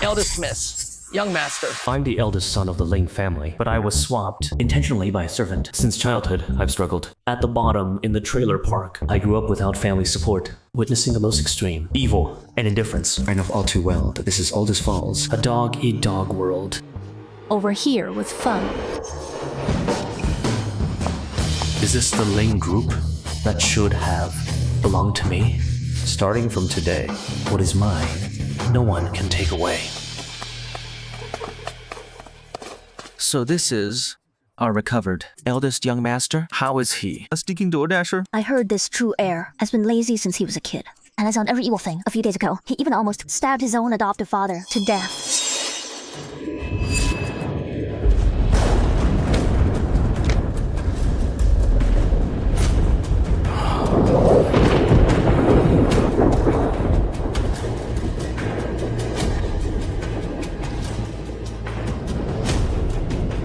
Eldest miss, young master. I'm the eldest son of the Ling family, but I was swapped intentionally by a servant. Since childhood, I've struggled. At the bottom, in the trailer park, I grew up without family support, witnessing the most extreme evil and indifference. I know all too well that this is Aldous Falls, a dog-eat-dog world. Over here with fun. Is this the Ling group that should have belonged to me? Starting from today, what is mine, no one can take away. So this is our recovered eldest young master. How is he? A sneaking DoorDasher? I heard this true heir has been lazy since he was a kid. And has done every evil thing. A few days ago, he even almost stabbed his own adoptive father to death.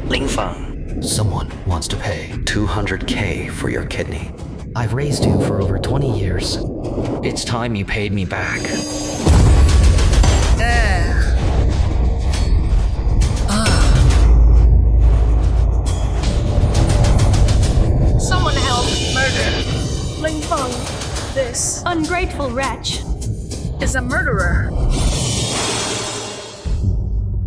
Ling Feng, someone wants to pay 200K for your kidney. I've raised you for over 20 years. It's time you paid me back. Someone help! Murder! Ling Feng, this Ungrateful wretch. is a murderer.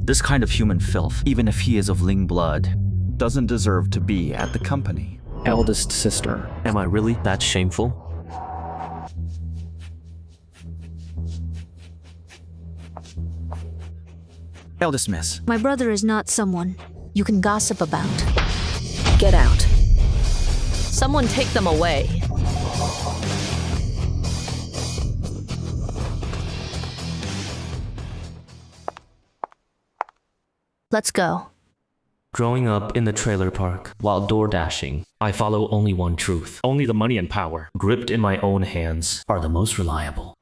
This kind of human filth, even if he is of Ling blood, doesn't deserve to be at the company. Eldest sister, am I really that shameful? Eldest miss. My brother is not someone you can gossip about. Get out. Someone take them away. Let's go. Growing up in the trailer park, while door dashing, I follow only one truth. Only the money and power, gripped in my own hands, are the most reliable.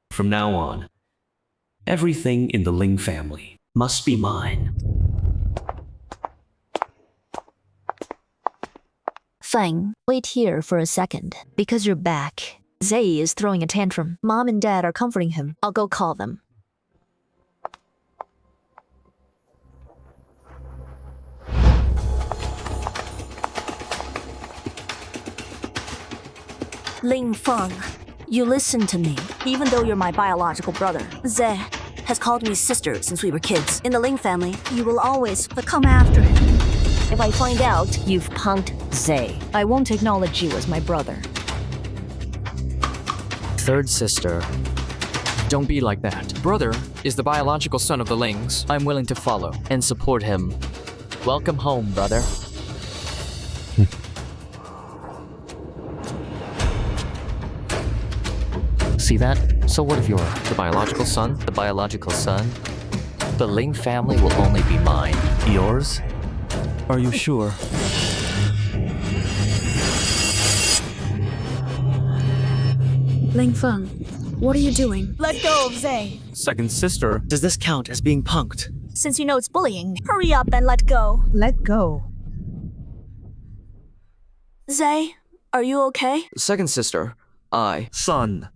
From now on, everything in the Ling family must be mine. Feng, wait here for a second. Because you're back. Zay is throwing a tantrum. Mom and Dad are comforting him. I'll go call them. Ling Feng, you listen to me. Even though you're my biological brother, Zhe has called me sister since we were kids. In the Ling family, you will always come after him. If I find out you've punked Zhe, I won't acknowledge you as my brother. Third sister. Don't be like that. Brother is the biological son of the Lings. I'm willing to follow and support him. Welcome home, brother. See that? So what if you're the biological son? The biological son? The Ling family will only be mine. Yours? Are you sure? Ling Feng, what are you doing? let go of Zhe. Second sister. Does this count as being punked? Since you know it's bullying, hurry up and let go. Let go. Zhe, are you okay? Second sister. Son.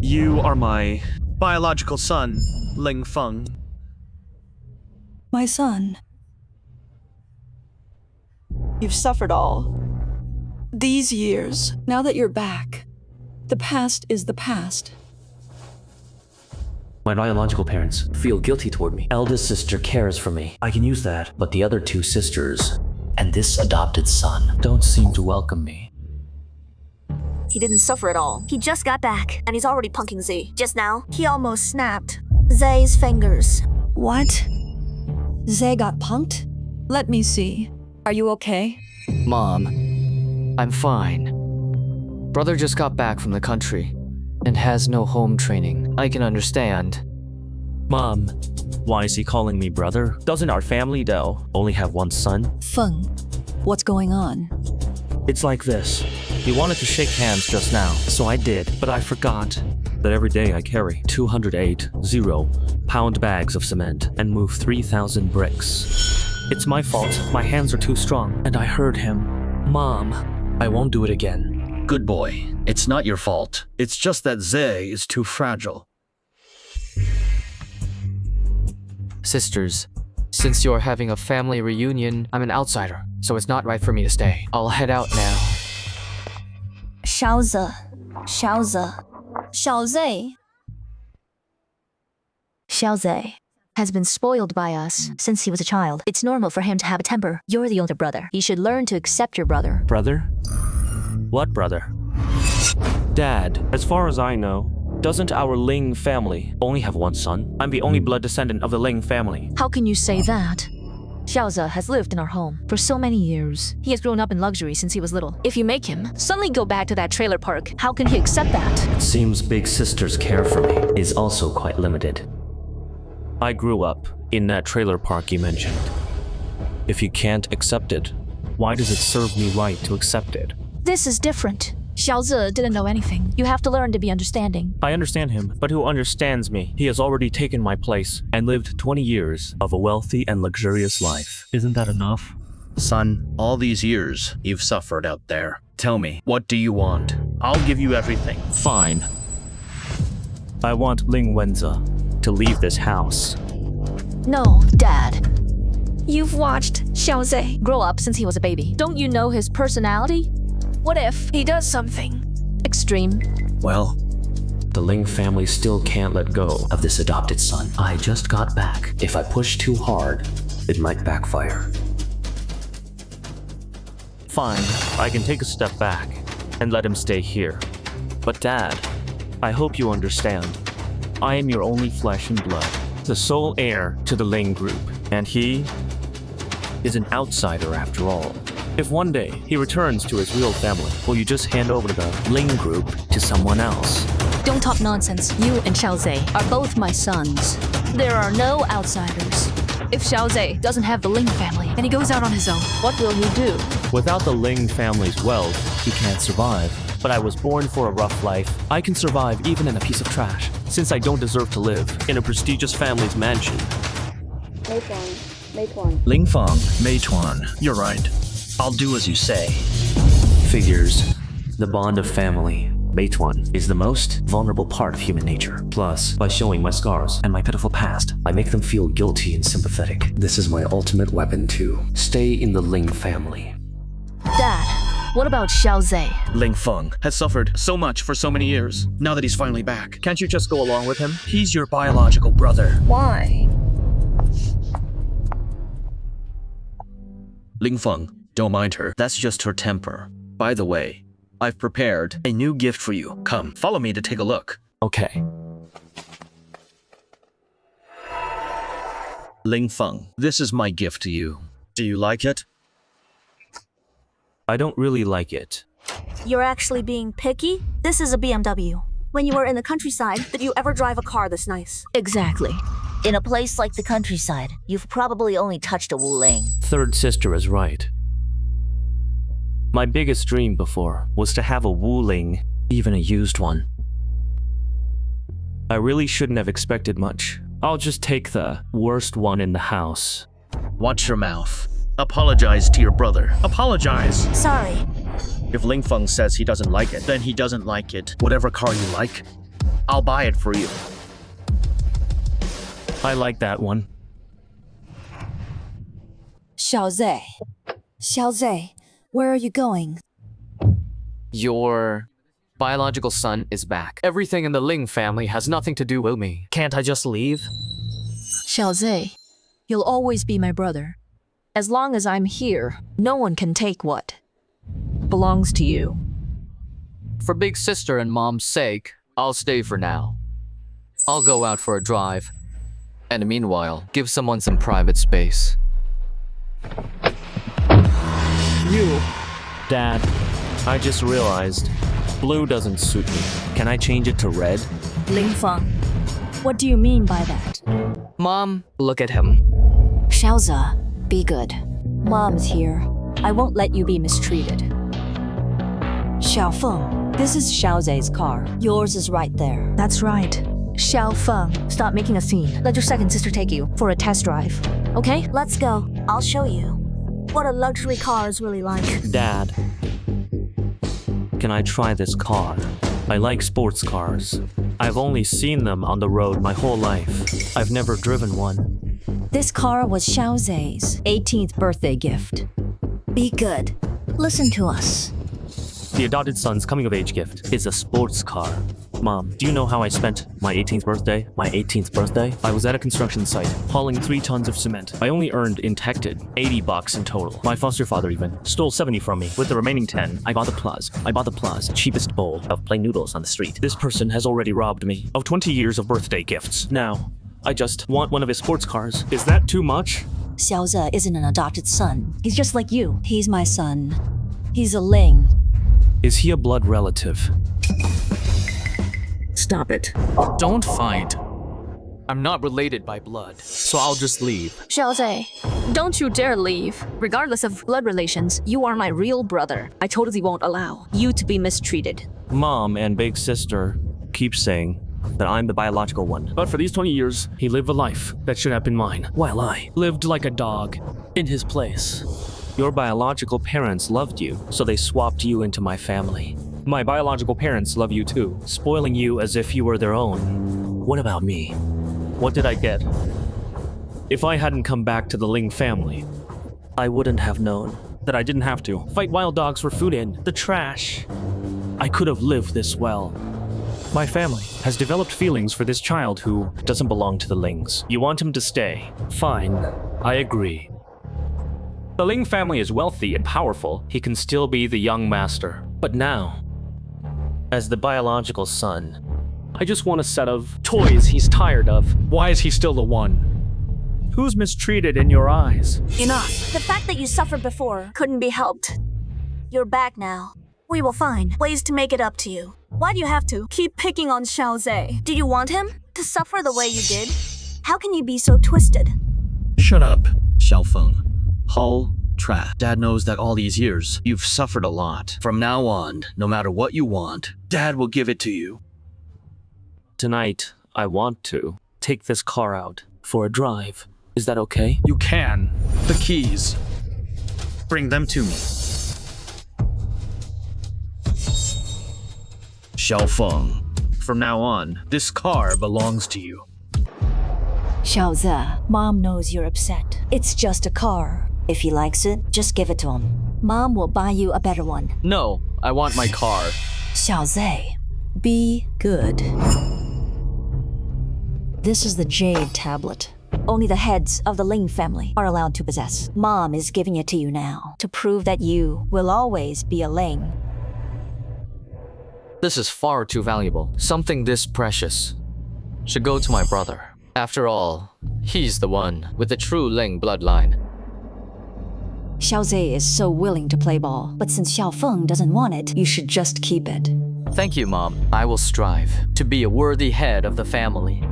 You are my biological son, Ling Feng. My son. You've suffered all. These years, now that you're back, the past is the past. My biological parents feel guilty toward me. Eldest sister cares for me. I can use that. But the other two sisters and this adopted son don't seem to welcome me. He didn't suffer at all. He just got back, and he's already punking Z. Just now, he almost snapped Zay's fingers. What? Zhe got punked? Let me see. Are you okay? Mom, I'm fine. Brother just got back from the country and has no home training. I can understand. Mom, why is he calling me brother? Doesn't our family, though, only have one son? Feng, what's going on? It's like this. He wanted to shake hands just now, so I did, but I forgot that every day I carry 208 bags of cement and move 3,000 bricks. It's my fault. My hands are too strong, and I hurt him. Mom, I won't do it again. Good boy. It's not your fault. It's just that Zhe is too fragile. Sisters, since you're having a family reunion, I'm an outsider, so it's not right for me to stay. I'll head out now. 小子，小子，小 Z， Xiaoze has been spoiled by us since he was a child. It's normal for him to have a temper. You're the older brother. You should learn to accept your brother. Brother? What brother? Dad, as far as I know, doesn't our Ling family only have one son? I'm the only blood descendant of the Ling family. How can you say that? Xiaoze has lived in our home for so many years. He has grown up in luxury since he was little. If you make him suddenly go back to that trailer park, how can he accept that? It seems big sister's care for me is also quite limited. I grew up in that trailer park you mentioned. If you can't accept it, why does it serve me right to accept it? This is different. Xiaoze didn't know anything. You have to learn to be understanding. I understand him, but who understands me? He has already taken my place and lived 20 years of a wealthy and luxurious life. Isn't that enough? Son, all these years you've suffered out there. Tell me, what do you want? I'll give you everything. Fine. I want Ling Wenza to leave this house. No, Dad. You've watched Xiaoze grow up since he was a baby. Don't you know his personality? What if he does something extreme? Well, the Ling family still can't let go of this adopted son. I just got back. If I push too hard, it might backfire. Fine, I can take a step back and let him stay here. But Dad, I hope you understand. I am your only flesh and blood, the sole heir to the Ling group, and he is an outsider after all. If one day he returns to his real family, will you just hand over the Ling group to someone else? Don't talk nonsense. You and Xiaoze are both my sons. There are no outsiders. If Xiaoze doesn't have the Ling family and he goes out on his own, what will he do? Without the Ling family's wealth, he can't survive. But I was born for a rough life. I can survive even in a piece of trash, since I don't deserve to live in a prestigious family's mansion. Ling Feng, Meituan, you're right. I'll do as you say. Figures. The bond of family, Meituan, is the most vulnerable part of human nature. Plus, by showing my scars and my pitiful past, I make them feel guilty and sympathetic. This is my ultimate weapon to stay in the Ling family. Dad, what about Xiaoze? Ling Feng has suffered so much for so many years. Now that he's finally back, can't you just go along with him? He's your biological brother. Why? Ling Feng, don't mind her. That's just her temper. By the way, I've prepared a new gift for you. Come, follow me to take a look. Okay. Ling Feng, this is my gift to you. Do you like it? I don't really like it. You're actually being picky? This is a BMW. When you were in the countryside, did you ever drive a car this nice? Exactly. In a place like the countryside, you've probably only touched a Wu Ling. Third sister is right. My biggest dream before was to have a Wu Ling, even a used one. I really shouldn't have expected much. I'll just take the worst one in the house. Watch your mouth. Apologize to your brother. Apologize. Sorry. If Ling Feng says he doesn't like it, then he doesn't like it. Whatever car you like, I'll buy it for you. I like that one. Xiaoze. Xiaoze, where are you going? Your biological son is back. Everything in the Ling family has nothing to do with me. Can't I just leave? Xiaoze, you'll always be my brother. As long as I'm here, no one can take what belongs to you. For big sister and mom's sake, I'll stay for now. I'll go out for a drive. And meanwhile, give someone some private space. You. Dad, I just realized blue doesn't suit me. Can I change it to red? Ling Feng, what do you mean by that? Mom, look at him. Xiaoze, be good. Mom's here. I won't let you be mistreated. Xiaofeng, this is Xiaoze's car. Yours is right there. That's right. Xiaofeng, stop making a scene. Let your second sister take you for a test drive. Okay? Let's go. I'll show you what a luxury car is really like. Dad, can I try this car? I like sports cars. I've only seen them on the road my whole life. I've never driven one. This car was Xiaoze's 18th birthday gift. Be good. Listen to us. The adopted son's coming-of-age gift is a sports car. Mom, do you know how I spent my 18th birthday? My 18th birthday? I was at a construction site, hauling 3 tons of cement. I only earned in Tected $80 in total. My foster father even stole 70 from me. With the remaining 10, I bought the Plaza, cheapest bowl of plain noodles on the street. This person has already robbed me of 20 years of birthday gifts. Now, I just want one of his sports cars. Is that too much? Xiaoze isn't an adopted son. He's just like you. He's my son. He's a Ling. Is he a blood relative? Stop it. Don't fight. I'm not related by blood, so I'll just leave. Xiaoze, don't you dare leave. Regardless of blood relations, you are my real brother. I totally won't allow you to be mistreated. Mom and big sister keep saying that I'm the biological one. But for these 20 years, he lived a life that should have been mine, while I lived like a dog in his place. Your biological parents loved you, so they swapped you into my family. My biological parents love you too, spoiling you as if you were their own. What about me? What did I get? If I hadn't come back to the Ling family, I wouldn't have known that I didn't have to fight wild dogs for food in the trash. I could have lived this well. My family has developed feelings for this child who doesn't belong to the Lings. You want him to stay? Fine, I agree. The Ling family is wealthy and powerful. He can still be the young master. But now, as the biological son, I just want a set of toys he's tired of. Why is he still the one? Who's mistreated in your eyes? Enough. The fact that you suffered before couldn't be helped. You're back now. We will find ways to make it up to you. Why do you have to keep picking on Xiaoze? Do you want him to suffer the way you did? How can you be so twisted? Shut up, Xiaofeng. Hull trap. Dad knows that all these years, you've suffered a lot. From now on, no matter what you want, Dad will give it to you. Tonight, I want to take this car out for a drive. Is that okay? You can. The keys. Bring them to me. Xiaofeng, from now on, this car belongs to you. Xiaoze, Mom knows you're upset. It's just a car. If he likes it, just give it to him. Mom will buy you a better one. No, I want my car. Xiaoze, be good. This is the Jade tablet. Only the heads of the Ling family are allowed to possess. Mom is giving it to you now to prove that you will always be a Ling. This is far too valuable. Something this precious should go to my brother. After all, he's the one with the true Ling bloodline. Xiaoze is so willing to play ball, but since Xiaofeng doesn't want it, you should just keep it. Thank you, Mom. I will strive to be a worthy head of the family.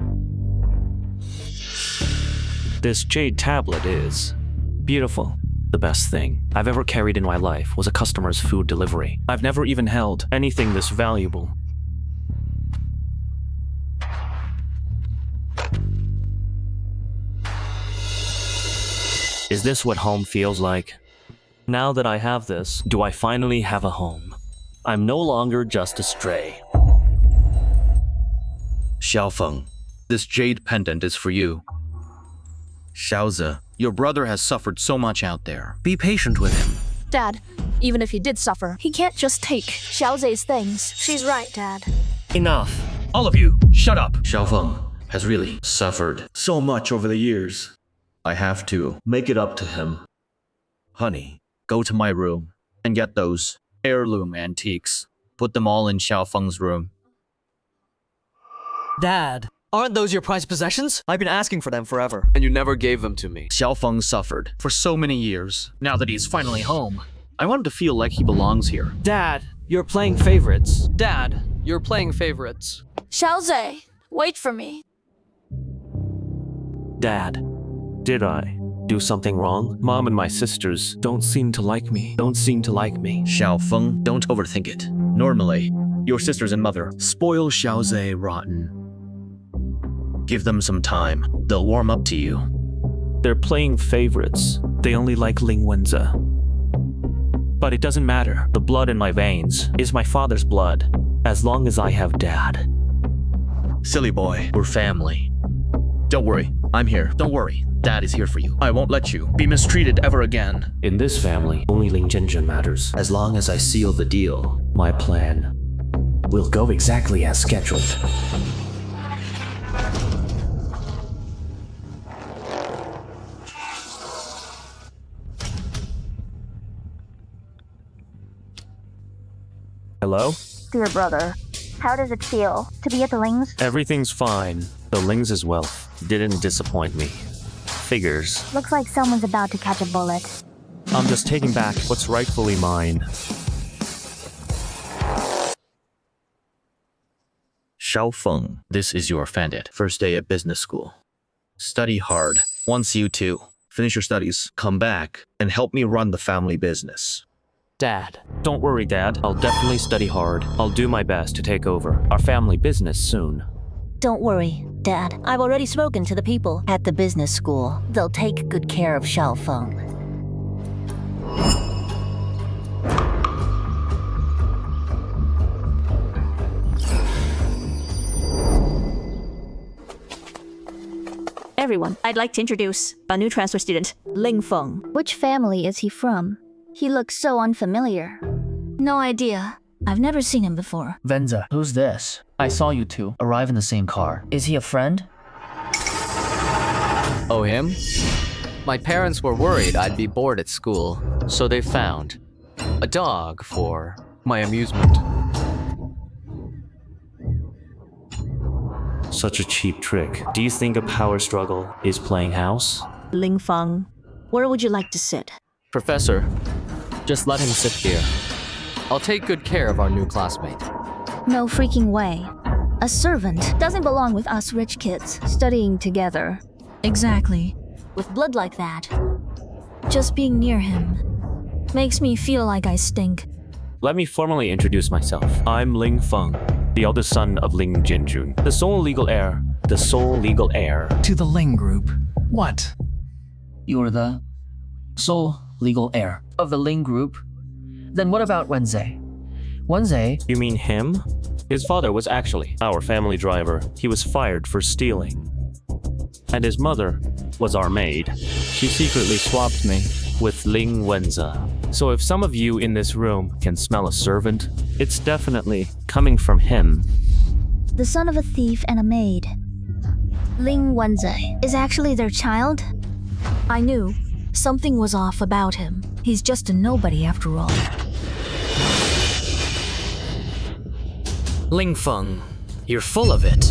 This Jade tablet is beautiful. The best thing I've ever carried in my life was a customer's food delivery. I've never even held anything this valuable. Is this what home feels like? Now that I have this, do I finally have a home? I'm no longer just a stray. Xiaofeng, this jade pendant is for you. Xiaoze, your brother has suffered so much out there. Be patient with him. Dad, even if he did suffer, he can't just take Xiaoze's things. She's right, Dad. Enough. All of you, shut up. Xiaofeng has really suffered so much over the years. I have to make it up to him. Honey, go to my room and get those heirloom antiques. Put them all in Xiaofeng's room. Dad, aren't those your prized possessions? I've been asking for them forever. And you never gave them to me. Xiaofeng suffered for so many years. Now that he's finally home, I want him to feel like he belongs here. Dad, you're playing favorites. Dad, you're playing favorites. Xiaoze, wait for me. Dad, did I do something wrong? Mom and my sisters don't seem to like me. Xiaofeng, don't overthink it. Normally, your sisters and mother spoil Xiaoze rotten. Give them some time. They'll warm up to you. They're playing favorites. They only like Ling Wenza. But it doesn't matter. The blood in my veins is my father's blood, as long as I have Dad. Silly boy, we're family. Don't worry, I'm here. Don't worry. Dad is here for you. I won't let you be mistreated ever again. In this family, only Ling Zhenzhen matters. As long as I seal the deal, my plan will go exactly as scheduled. Hello? Dear brother, how does it feel to be at the Lings? Everything's fine. The Lings' wealth didn't disappoint me. Figures. Looks like someone's about to catch a bullet. I'm just taking back what's rightfully mine. Xiaofeng, this is your bandit. First day at business school. Study hard. Once you two finish your studies, come back and help me run the family business. Dad. Don't worry, Dad. I'll definitely study hard. I'll do my best to take over our family business soon. Don't worry, Dad. I've already spoken to the people at the business school. They'll take good care of Xiaofeng. Everyone, I'd like to introduce a new transfer student, Ling Feng. Which family is he from? He looks so unfamiliar. No idea. I've never seen him before. Venza, who's this? I saw you two arrive in the same car. Is he a friend? Oh, him? My parents were worried I'd be bored at school, so they found a dog for my amusement. Such a cheap trick. Do you think a power struggle is playing house? Ling Feng, where would you like to sit? Professor, just let him sit here. I'll take good care of our new classmate. No freaking way. A servant doesn't belong with us rich kids studying together. Exactly. With blood like that. Just being near him makes me feel like I stink. Let me formally introduce myself. I'm Ling Feng, the eldest son of Ling Zhenjun, the sole legal heir To the Ling group. What? You're the sole legal heir of the Ling group? Then what about Wenze? Wenze? You mean him? His father was actually our family driver. He was fired for stealing. And his mother was our maid. She secretly swapped me with Ling Wenza. So if some of you in this room can smell a servant, it's definitely coming from him. The son of a thief and a maid. Ling Wenze is actually their child? I knew something was off about him. He's just a nobody after all. Ling Feng, you're full of it.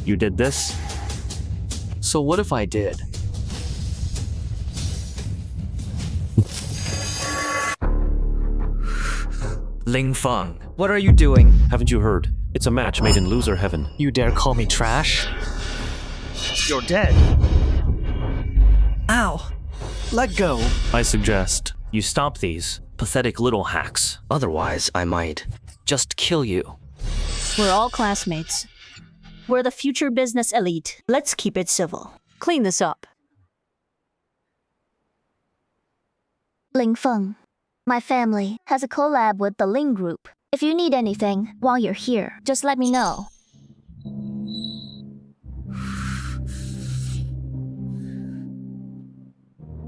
You did this? So what if I did? Ling Feng, what are you doing? Haven't you heard? It's a match made in loser heaven. You dare call me trash? You're dead. Ow. Let go. I suggest you stop these pathetic little hacks. Otherwise, I might Just kill you. We're all classmates. We're the future business elite. Let's keep it civil. Clean this up. Ling Feng. My family has a collab with the Ling group. If you need anything while you're here, just let me know.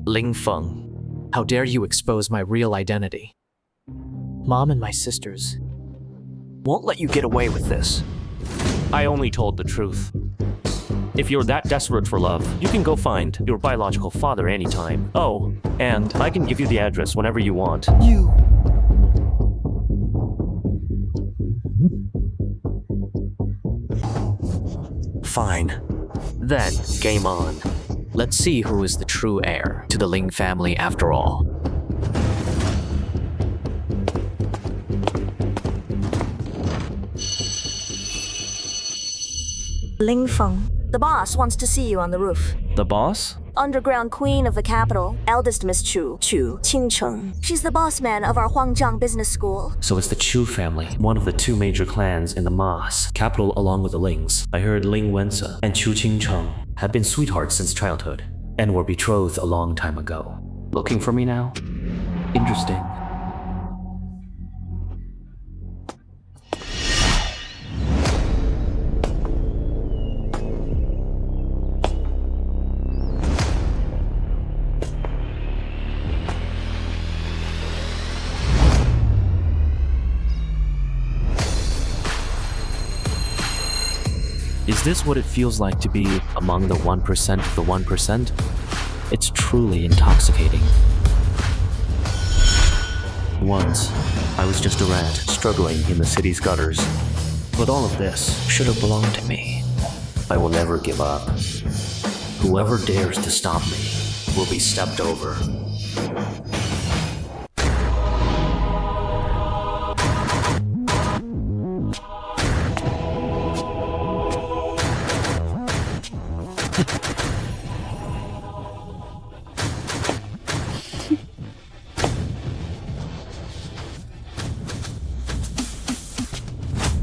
Ling Feng, how dare you expose my real identity? Mom and my sisters won't let you get away with this. I only told the truth. If you're that desperate for love, you can go find your biological father anytime. Oh, and I can give you the address whenever you want. You. Fine. Then, game on. Let's see who is the true heir to the Ling family after all. Ling Feng, the boss wants to see you on the roof. The boss? Underground queen of the capital, eldest Miss Chu, Qingcheng. She's the boss man of our Huangzhang business school. So it's the Chu family, one of the two major clans in the Mas, capital along with the Lings. I heard Ling Wenza and Chu Qingcheng have been sweethearts since childhood, and were betrothed a long time ago. Looking for me now? Interesting. Is this what it feels like to be among the 1% of the 1%? It's truly intoxicating. Once, I was just a rat struggling in the city's gutters. But all of this should have belonged to me. I will never give up. Whoever dares to stop me will be stepped over.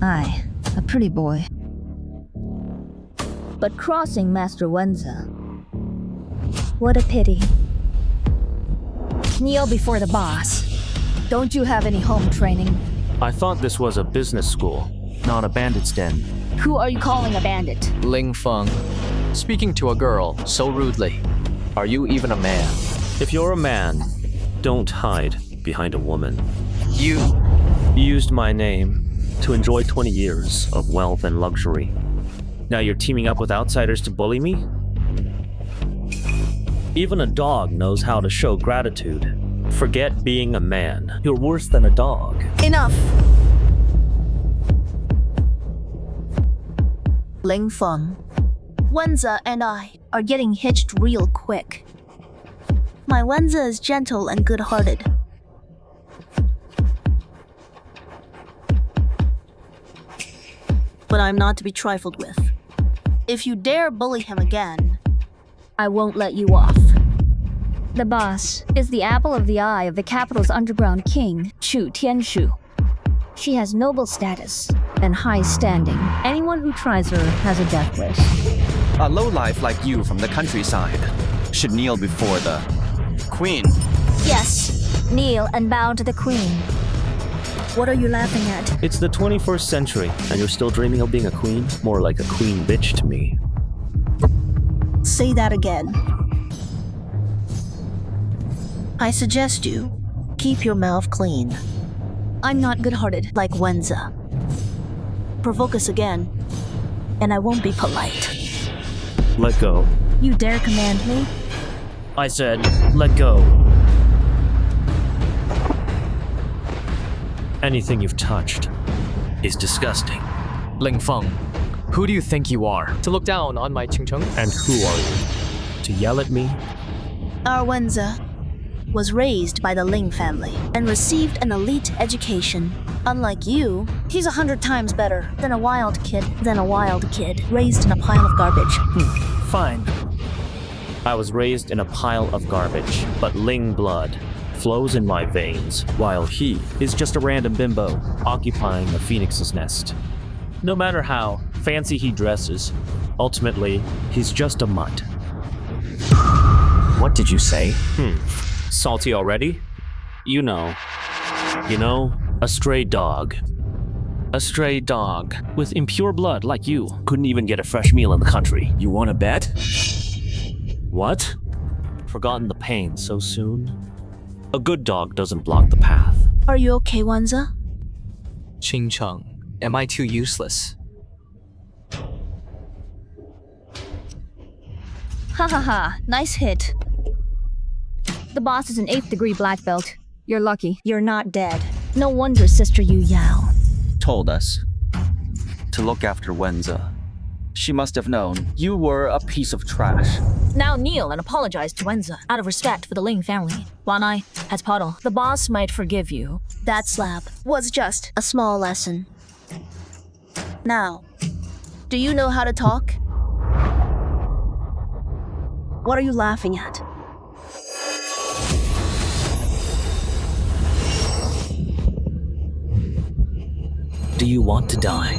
Aye, a pretty boy. But crossing Master Wenza. What a pity. Kneel before the boss. Don't you have any home training? I thought this was a business school, not a bandit's den. Who are you calling a bandit? Ling Feng. Speaking to a girl so rudely. Are you even a man? If you're a man, don't hide behind a woman. You used my name to enjoy 20 years of wealth and luxury. Now you're teaming up with outsiders to bully me? Even a dog knows how to show gratitude. Forget being a man. You're worse than a dog. Enough! Ling Feng, Wenza and I are getting hitched real quick. My Wenza is gentle and good-hearted. But I'm not to be trifled with. If you dare bully him again, I won't let you off. The boss is the apple of the eye of the capital's underground king, Chu Tianshu. She has noble status and high standing. Anyone who tries her has a death wish. A lowlife like you from the countryside should kneel before the queen. Yes, kneel and bow to the queen. What are you laughing at? It's the 21st century, and you're still dreaming of being a queen? More like a queen bitch to me. Say that again. I suggest you keep your mouth clean. I'm not good-hearted like Wenza. Provoke us again, and I won't be polite. Let go. You dare command me? I said, let go. Anything you've touched is disgusting. Ling Feng, who do you think you are? To look down on my Chingcheng? And who are you? To yell at me? Our Wenza was raised by the Ling family and received an elite education. Unlike you, he's 100 times better than a wild kid raised in a pile of garbage. Fine. I was raised in a pile of garbage, but Ling blood flows in my veins, while he is just a random bimbo occupying a phoenix's nest. No matter how fancy he dresses, ultimately, he's just a mutt. What did you say? Salty already? You know, a stray dog. A stray dog with impure blood like you couldn't even get a fresh meal in the country. You want to bet? What? Forgotten the pain so soon? A good dog doesn't block the path. Are you okay, Wenza? Chingcheng, am I too useless? Ha ha ha, nice hit. The boss is an 8th degree black belt. You're lucky. You're not dead. No wonder Sister Yu Yao Told us to look after Wenza. She must have known you were a piece of trash. Now kneel and apologize to Wenza, out of respect for the Ling family. Wanai, at Puddle, the boss might forgive you. That slap was just a small lesson. Now, do you know how to talk? What are you laughing at? Do you want to die?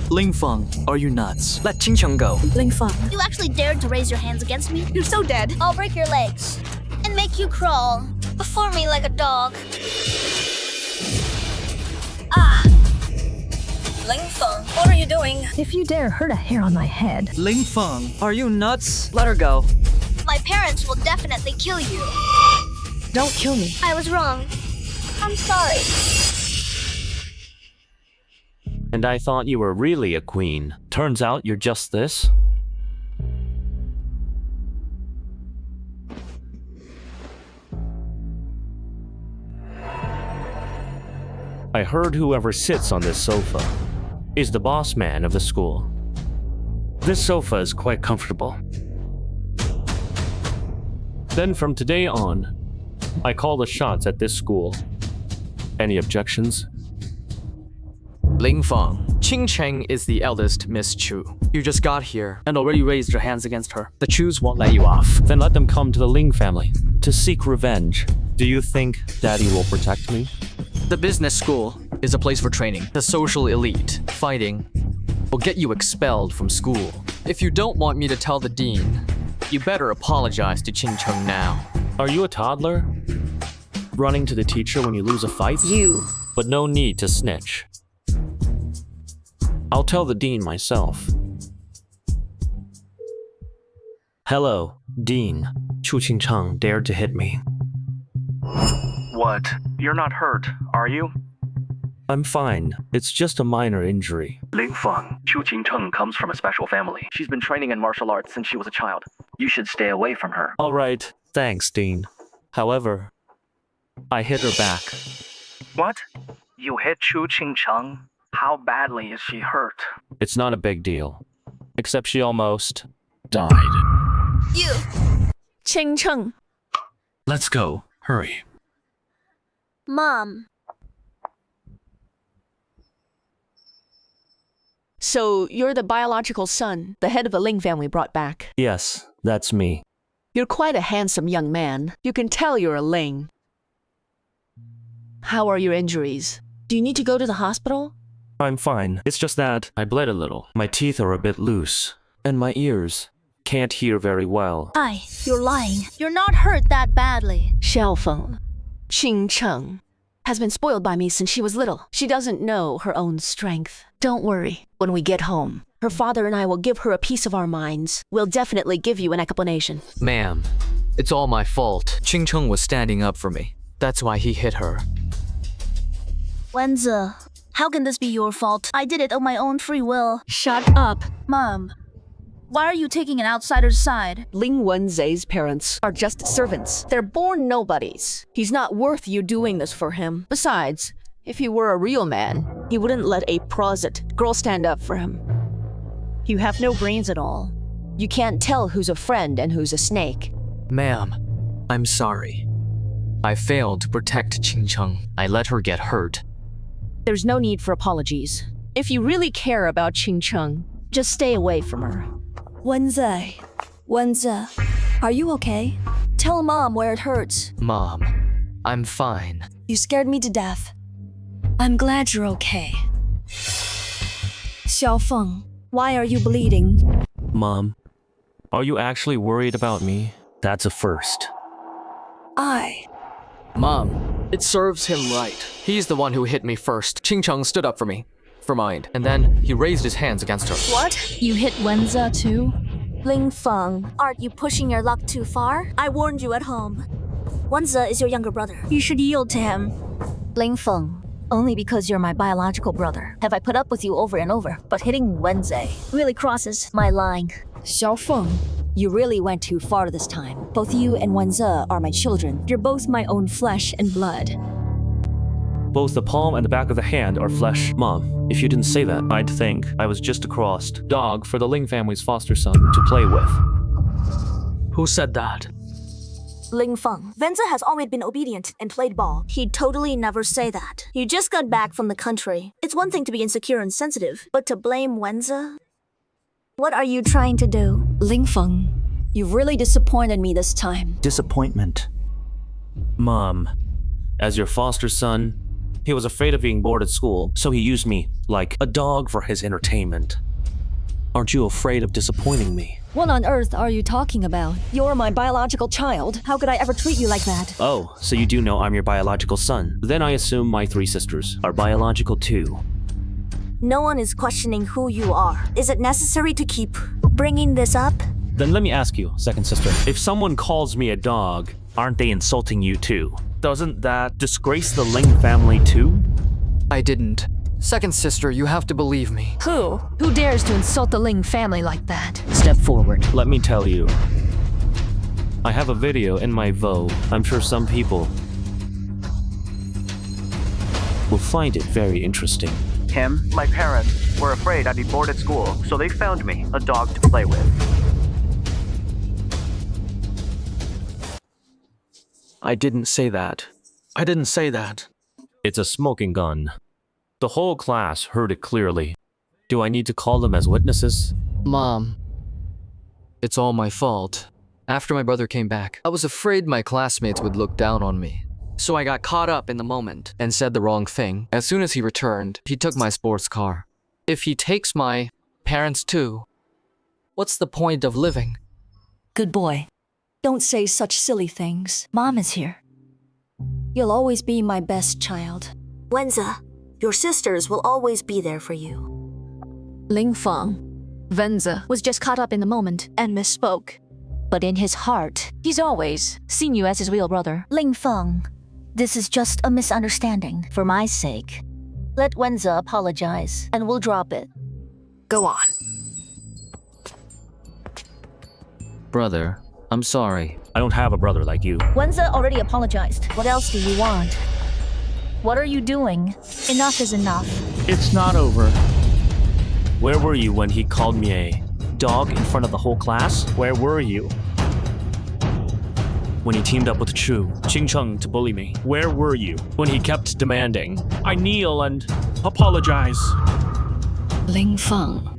Ling Feng, are you nuts? Let Qingcheng go. Ling Feng. You actually dared to raise your hands against me? You're so dead. I'll break your legs and make you crawl before me like a dog. Ling Feng, what are you doing? If you dare hurt a hair on my head. Ling Feng, are you nuts? Let her go. My parents will definitely kill you. Don't kill me. I was wrong. I'm sorry. And I thought you were really a queen. Turns out you're just this. I heard whoever sits on this sofa is the boss man of the school. This sofa is quite comfortable. Then from today on, I call the shots at this school. Any objections? Ling Feng, Qingcheng is the eldest Miss Chu. You just got here and already raised your hands against her. The Chus won't let you off. Then let them come to the Ling family to seek revenge. Do you think Daddy will protect me? The business school is a place for training. The social elite, fighting, will get you expelled from school. If you don't want me to tell the dean, you better apologize to Qingcheng now. Are you a toddler? Running to the teacher when you lose a fight? But no need to snitch. I'll tell the dean myself. Hello, Dean. Chu Qingcheng dared to hit me. What? You're not hurt, are you? I'm fine. It's just a minor injury. Ling Feng, Chu Qingcheng comes from a special family. She's been training in martial arts since she was a child. You should stay away from her. All right, thanks, Dean. However, I hit her back. What? You hit Chu Qingcheng? How badly is she hurt? It's not a big deal. Except she almost died. You. Qingcheng. Let's go. Hurry. Mom. So, you're the biological son the head of the Ling family brought back. Yes, that's me. You're quite a handsome young man. You can tell you're a Ling. How are your injuries? Do you need to go to the hospital? I'm fine. It's just that I bled a little. My teeth are a bit loose. And my ears can't hear very well. You're lying. You're not hurt that badly. Xiaofeng. Qingcheng has been spoiled by me since she was little. She doesn't know her own strength. Don't worry. When we get home, her father and I will give her a piece of our minds. We'll definitely give you an explanation. Ma'am, it's all my fault. Qingcheng was standing up for me. That's why he hit her. Wenzi, how can this be your fault? I did it on my own free will. Shut up. Mom, why are you taking an outsider's side? Ling Wenzi's parents are just servants. They're born nobodies. He's not worth you doing this for him. Besides, if he were a real man, he wouldn't let a prosit girl stand up for him. You have no brains at all. You can't tell who's a friend and who's a snake. Ma'am, I'm sorry. I failed to protect Qingcheng. I let her get hurt. There's no need for apologies. If you really care about Qingcheng, just stay away from her. Wenzi, are you okay? Tell Mom where it hurts. Mom, I'm fine. You scared me to death. I'm glad you're okay. Xiaofeng, why are you bleeding? Mom, are you actually worried about me? That's a first. Mom, it serves him right. He's the one who hit me first. Qingcheng stood up for me. For mine. And then he raised his hands against her. What? You hit Wenzi too? Ling Feng, aren't you pushing your luck too far? I warned you at home. Wenzi is your younger brother. You should yield to him. Ling Feng, only because you're my biological brother have I put up with you over and over. But hitting Wenzi really crosses my line. Xiaofeng, you really went too far this time. Both you and Wenzi are my children. You're both my own flesh and blood. Both the palm and the back of the hand are flesh. Mom, if you didn't say that, I'd think I was just a crossed dog for the Ling family's foster son to play with. Who said that? Ling Feng. Wenzi has always been obedient and played ball. He'd totally never say that. You just got back from the country. It's one thing to be insecure and sensitive, but to blame Wenzi? What are you trying to do? Ling Feng, you've really disappointed me this time. Disappointment. Mom, as your foster son, He was afraid of being bored at school, so he used me like a dog for his entertainment. Aren't you afraid of disappointing me? What on earth are you talking about? You're my biological child. How could I ever treat you like that? Oh, so you do know I'm your biological son. Then I assume my 3 sisters are biological too. No one is questioning who you are. Is it necessary to keep bringing this up? Then let me ask you, second sister. If someone calls me a dog, aren't they insulting you too? Doesn't that disgrace the Ling family too? I didn't. Second sister, you have to believe me. Who? Who dares to insult the Ling family like that? Step forward. Let me tell you. I have a video in my Vo. I'm sure some people will find it very interesting. Him, my parents, were afraid I'd be bored at school, so they found me a dog to play with. I didn't say that. I didn't say that. It's a smoking gun. The whole class heard it clearly. Do I need to call them as witnesses? Mom, it's all my fault. After my brother came back, I was afraid my classmates would look down on me. So I got caught up in the moment and said the wrong thing. As soon as he returned, he took my sports car. If he takes my parents too, what's the point of living? Good boy. Don't say such silly things. Mom is here. You'll always be my best child. Wenza, your sisters will always be there for you. Ling Feng. Wenza was just caught up in the moment and misspoke. But in his heart, he's always seen you as his real brother. Ling Feng, this is just a misunderstanding. For my sake, let Wenza apologize, and we'll drop it. Go on. Brother, I'm sorry. I don't have a brother like you. Wenza already apologized. What else do you want? What are you doing? Enough is enough. It's not over. Where were you when he called me a dog in front of the whole class? Where were you? When he teamed up with Chu, Qingcheng to bully me? Where were you when he kept demanding I kneel and apologize? Ling Feng,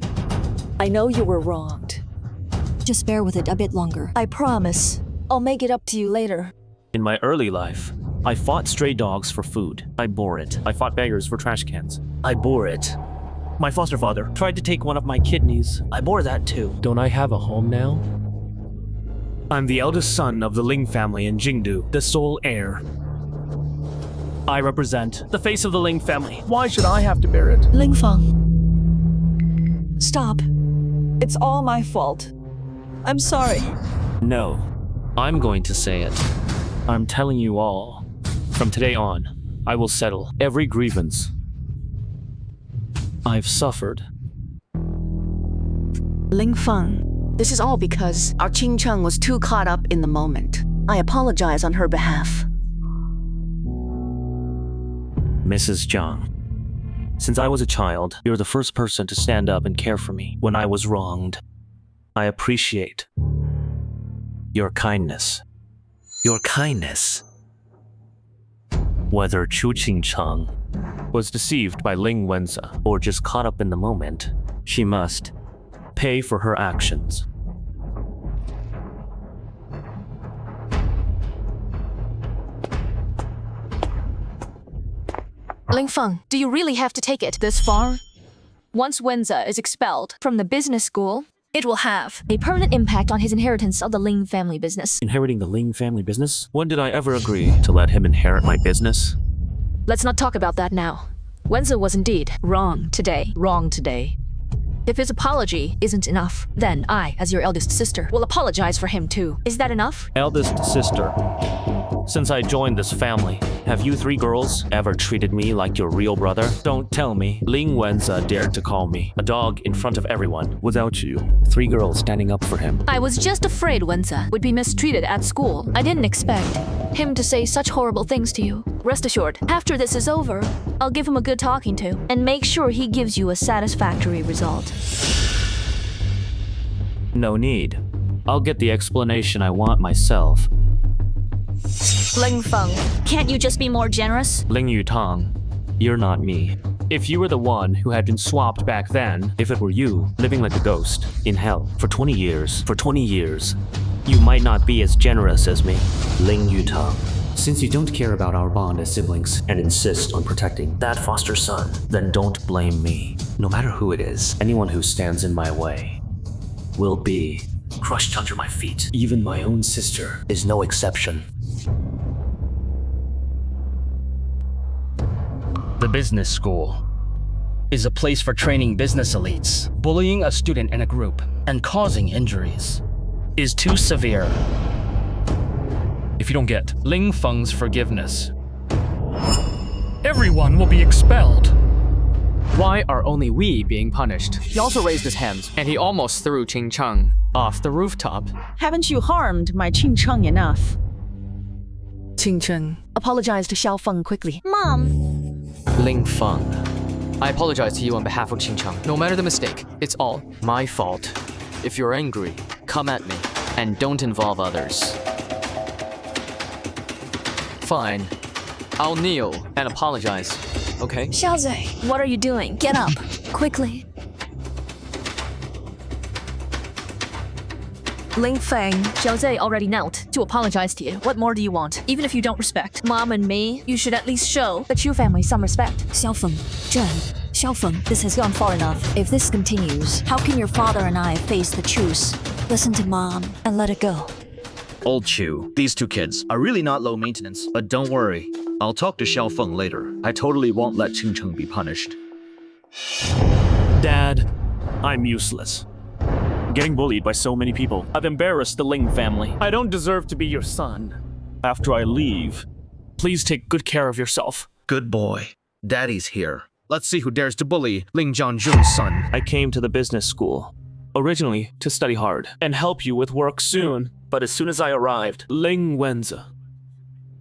I know you were wronged. Just bear with it a bit longer. I promise. I'll make it up to you later. In my early life, I fought stray dogs for food. I bore it. I fought beggars for trash cans. I bore it. My foster father tried to take one of my kidneys. I bore that too. Don't I have a home now? I'm the eldest son of the Ling family in Jingdu, the sole heir. I represent the face of the Ling family. Why should I have to bear it? Ling Feng. Stop. It's all my fault. I'm sorry. No, I'm going to say it. I'm telling you all. From today on, I will settle every grievance I've suffered. Ling Feng, this is all because our Qingcheng was too caught up in the moment. I apologize on her behalf. Mrs. Zhang, since I was a child, you're the first person to stand up and care for me when I was wronged. I appreciate your kindness. Your kindness. Whether Chu Qingcheng was deceived by Ling Wenza or just caught up in the moment, she must pay for her actions. Ling Feng, do you really have to take it this far? Once Wenza is expelled from the business school, it will have a permanent impact on his inheritance of the Ling family business. Inheriting the Ling family business? When did I ever agree to let him inherit my business? Let's not talk about that now. Wenza was indeed wrong today. Wrong today. If his apology isn't enough, then I, as your eldest sister, will apologize for him too. Is that enough? Eldest sister, since I joined this family, have you 3 girls ever treated me like your real brother? Don't tell me Ling Wenza dared to call me a dog in front of everyone without you 3 girls standing up for him. I was just afraid Wenza would be mistreated at school. I didn't expect him to say such horrible things to you. Rest assured, after this is over, I'll give him a good talking to and make sure he gives you a satisfactory result. No need. I'll get the explanation I want myself. Ling Feng, can't you just be more generous? Ling Yutang, you're not me. If you were the one who had been swapped back then, if it were you, living like a ghost, in hell, for 20 years, you might not be as generous as me. Ling Yutang, Since you don't care about our bond as siblings and insist on protecting that foster son, then don't blame me. No matter who it is, anyone who stands in my way will be crushed under my feet. Even my own sister is no exception. The business school is a place for training business elites. Bullying a student in a group and causing injuries is too severe. If you don't get Ling Feng's forgiveness, everyone will be expelled. Why are only we being punished? He also raised his hands, and he almost threw Ching Cheng off the rooftop. Haven't you harmed my Ching Cheng enough? Ching Cheng, apologize to Xiao Feng quickly. Mom. Ling Feng, I apologize to you on behalf of Ching Cheng. No matter the mistake, it's all my fault. If you're angry, come at me, and don't involve others. Fine. I'll kneel and apologize, okay? Xiaozhe, what are you doing? Get up, quickly. Ling Feng, Xiaozhe already knelt to apologize to you. what more do you want? Even if you don't respect Mom and me, you should at least show the Chu family some respect. Xiaofeng, Zhen, Xiaofeng, this has gone far enough. If this continues, how can your father and I face the truce? Listen to Mom and let it go. Old Chu, these two kids are really not low maintenance, but don't worry. I'll talk to Xiao Feng later. I totally won't let Ching Cheng be punished. Dad, I'm useless. Getting bullied by so many people. I've embarrassed the Ling family. I don't deserve to be your son. After I leave, please take good care of yourself. Good boy. Daddy's here. Let's see who dares to bully Ling Jianjun's son. I came to the business school, originally to study hard and help you with work soon. But as soon as I arrived, Ling Wenze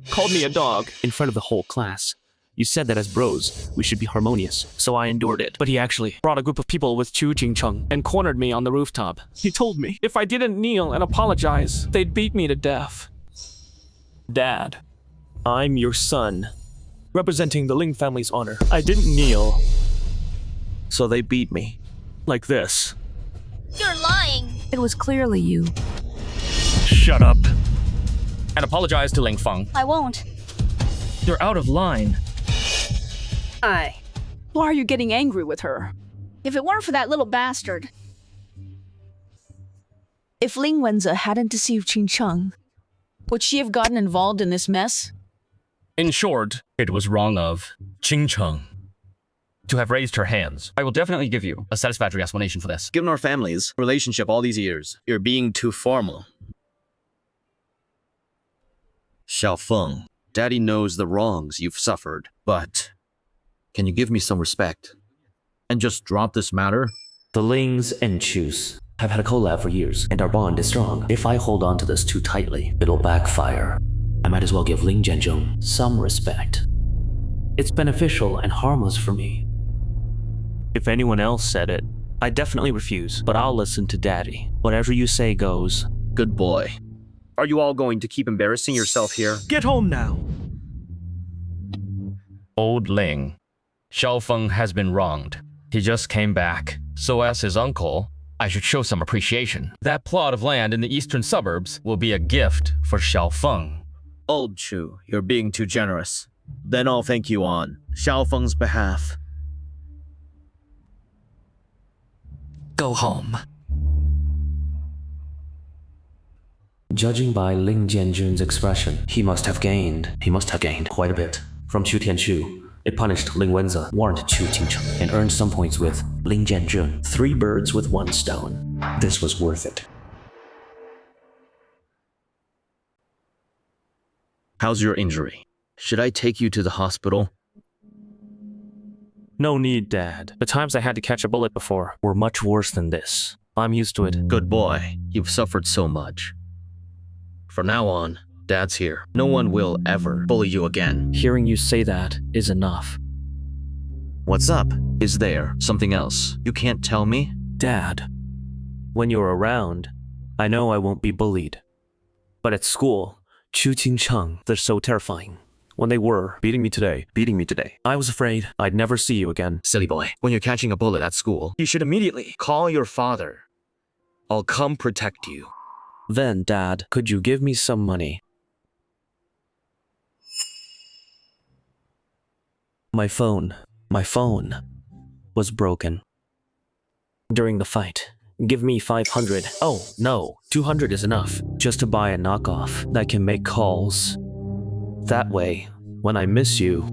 called me a dog in front of the whole class. You said that as bros, we should be harmonious, so I endured it. But he actually brought a group of people with Chu Ching-chung and cornered me on the rooftop. He told me if I didn't kneel and apologize, they'd beat me to death. Dad, I'm your son, representing the Ling family's honor. I didn't kneel, so they beat me. Like this. You're lying. It was clearly you. Shut up. And apologize to Ling Feng. I won't. You're out of line. Why are you getting angry with her? If it weren't for that little bastard. If Ling Wenze hadn't deceived Ching Cheng, would she have gotten involved in this mess? In short, it was wrong of Ching Cheng to have raised her hands. I will definitely give you a satisfactory explanation for this. Given our family's relationship all these years, you're being too formal. Xiao Feng, Daddy knows the wrongs you've suffered, but can you give me some respect? And just drop this matter? The Lings and Chus have had a collab for years, and our bond is strong. If I hold on to this too tightly, it'll backfire. I might as well give Ling Jianzhong some respect. It's beneficial and harmless for me. If anyone else said it, I definitely refuse, but I'll listen to Daddy. Whatever you say goes. Good boy. Are you all going to keep embarrassing yourself here? Get home now. Old Ling, Xiao Feng has been wronged. He just came back. So as his uncle, I should show some appreciation. That plot of land in the eastern suburbs will be a gift for Xiao Feng. Old Chu, you're being too generous. Then I'll thank you on Xiao Feng's behalf. Go home. Judging by Ling Jianjun's expression, he must have gained quite a bit. From Chu Tianchu, it punished Ling Wenze, warned Chu Qingcheng, and earned some points with Ling Jianjun. 3 birds with 1 stone. This was worth it. How's your injury? Should I take you to the hospital? No need, Dad. The times I had to catch a bullet before were much worse than this. I'm used to it. Good boy. You've suffered so much. From now on, Dad's here. No one will ever bully you again. Hearing you say that is enough. What's up? Is there something else you can't tell me? Dad, when you're around, I know I won't be bullied. But at school, Chu Qingcheng, they're so terrifying. When they were beating me today, I was afraid I'd never see you again. Silly boy. When you're catching a bullet at school, you should immediately call your father. I'll come protect you. Then, Dad, could you give me some money? My phone was broken. During the fight, give me 500. Oh, no, 200 is enough. Just to buy a knockoff that can make calls. That way, when I miss you,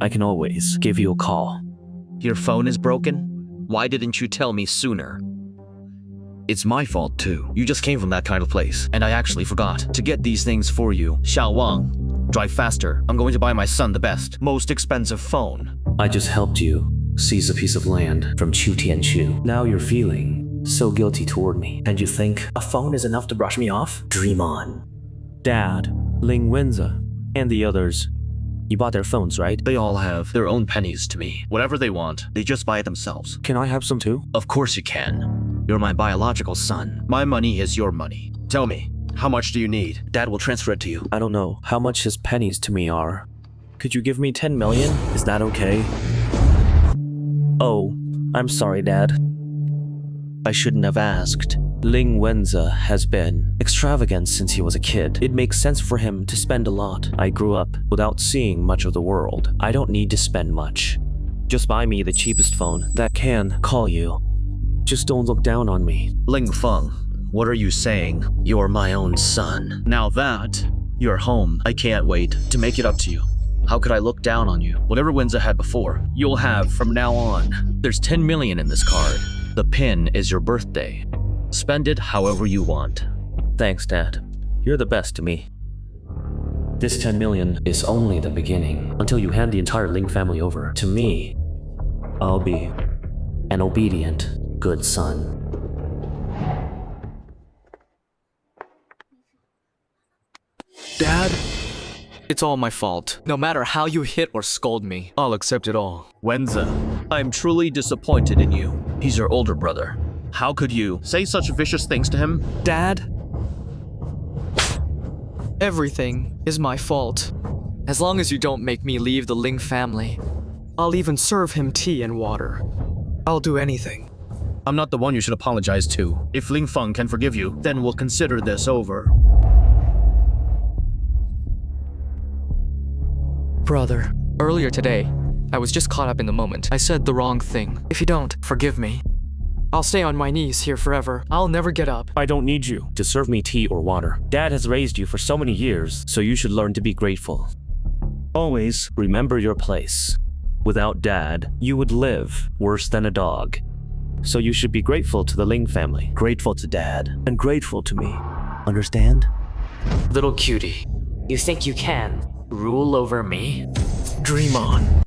I can always give you a call. Your phone is broken? Why didn't you tell me sooner? It's my fault too. You just came from that kind of place, and I actually forgot to get these things for you. Xiao Wang, drive faster. I'm going to buy my son the best, most expensive phone. I just helped you seize a piece of land from Chu Tianchu. Now you're feeling so guilty toward me, and you think a phone is enough to brush me off? Dream on. Dad, Ling Wenza, and the others. You bought their phones, right? They all have their own pennies to me. Whatever they want, they just buy it themselves. Can I have some too? Of course you can. You're my biological son. My money is your money. Tell me, how much do you need? Dad will transfer it to you. I don't know how much his pennies to me are. Could you give me 10 million? Is that okay? Oh, I'm sorry, Dad. I shouldn't have asked. Ling Wenza has been extravagant since he was a kid. It makes sense for him to spend a lot. I grew up without seeing much of the world. I don't need to spend much. Just buy me the cheapest phone that can call you. Just don't look down on me. Ling Feng, what are you saying? You're my own son. Now that you're home, I can't wait to make it up to you. How could I look down on you? Whatever Wenza had before, you'll have from now on. There's 10 million in this card. The pin is your birthday. Spend it however you want. Thanks, Dad. You're the best to me. This 10 million is only the beginning. Until you hand the entire Ling family over to me, I'll be an obedient, good son. Dad, it's all my fault. No matter how you hit or scold me, I'll accept it all. Wenza, I'm truly disappointed in you. He's your older brother. How could you say such vicious things to him? Dad, everything is my fault. As long as you don't make me leave the Ling family, I'll even serve him tea and water. I'll do anything. I'm not the one you should apologize to. If Ling Feng can forgive you, then we'll consider this over. Brother, earlier today, I was just caught up in the moment. I said the wrong thing. If you don't, forgive me. I'll stay on my knees here forever. I'll never get up. I don't need you to serve me tea or water. Dad has raised you for so many years, so you should learn to be grateful. Always remember your place. Without Dad, you would live worse than a dog. So you should be grateful to the Ling family, grateful to Dad, and grateful to me. Understand? Little cutie, you think you can rule over me? Dream on.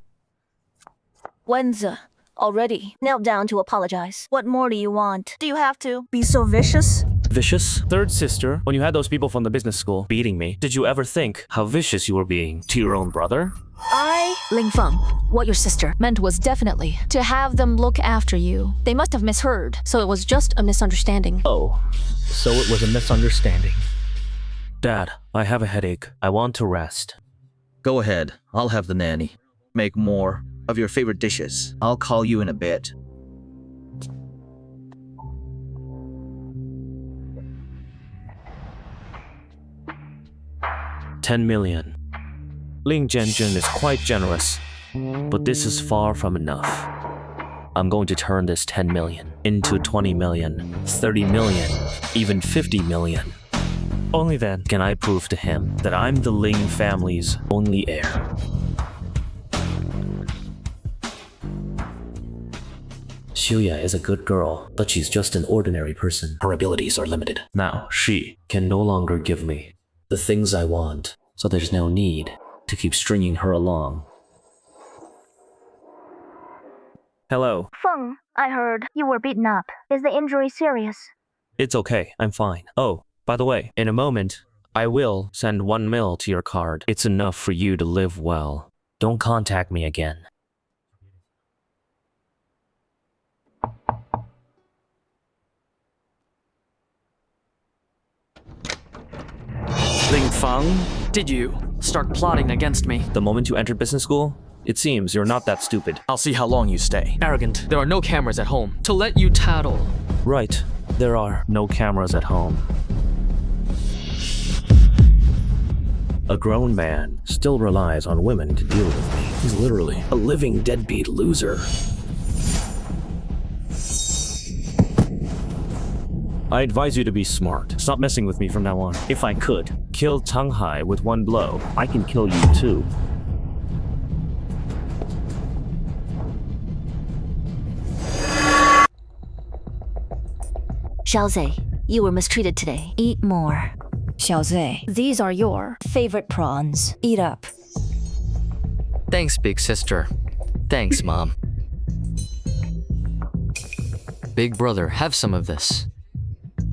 Wenza, already knelt down to apologize. What more do you want? Do you have to be so vicious? Vicious? Third sister, when you had those people from the business school beating me, did you ever think how vicious you were being to your own brother? Ling Feng, what your sister meant was definitely to have them look after you. They must have misheard, so it was just a misunderstanding. Oh, so it was a misunderstanding. Dad, I have a headache. I want to rest. Go ahead, I'll have the nanny. Make more of your favorite dishes. I'll call you in a bit. $10 million. Ling Jianjun is quite generous, but this is far from enough. I'm going to turn this 10 million into 20 million, 30 million, even 50 million. Only then can I prove to him that I'm the Ling family's only heir. Xiuya is a good girl, but she's just an ordinary person. Her abilities are limited. Now, she can no longer give me the things I want, so there's no need to keep stringing her along. Hello. Feng, I heard you were beaten up. Is the injury serious? It's okay, I'm fine. Oh, by the way, in a moment, I will send 1 mil to your card. It's enough for you to live well. Don't contact me again. Ling Feng, did you start plotting against me? The moment you entered business school, it seems you're not that stupid. I'll see how long you stay. Arrogant. There are no cameras at home to let you tattle. Right. There are no cameras at home. A grown man still relies on women to deal with me. He's literally a living deadbeat loser. I advise you to be smart. Stop messing with me from now on. If I could kill Changhai with one blow, I can kill you too. Xiaoze, you were mistreated today. Eat more. Xiaoze, these are your favorite prawns. Eat up. Thanks, big sister. Thanks, mom. Big brother, have some of this.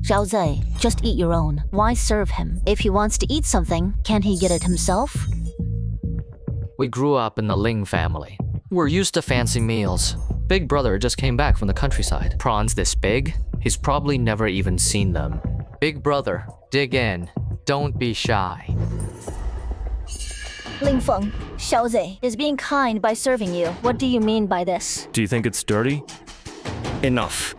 Xiaoze, just eat your own. Why serve him? If he wants to eat something, can't he get it himself? We grew up in the Ling family. We're used to fancy meals. Big brother just came back from the countryside. Prawns this big? He's probably never even seen them. Big brother, dig in. Don't be shy. Ling Feng, Xiaoze is being kind by serving you. What do you mean by this? Do you think it's dirty? Enough.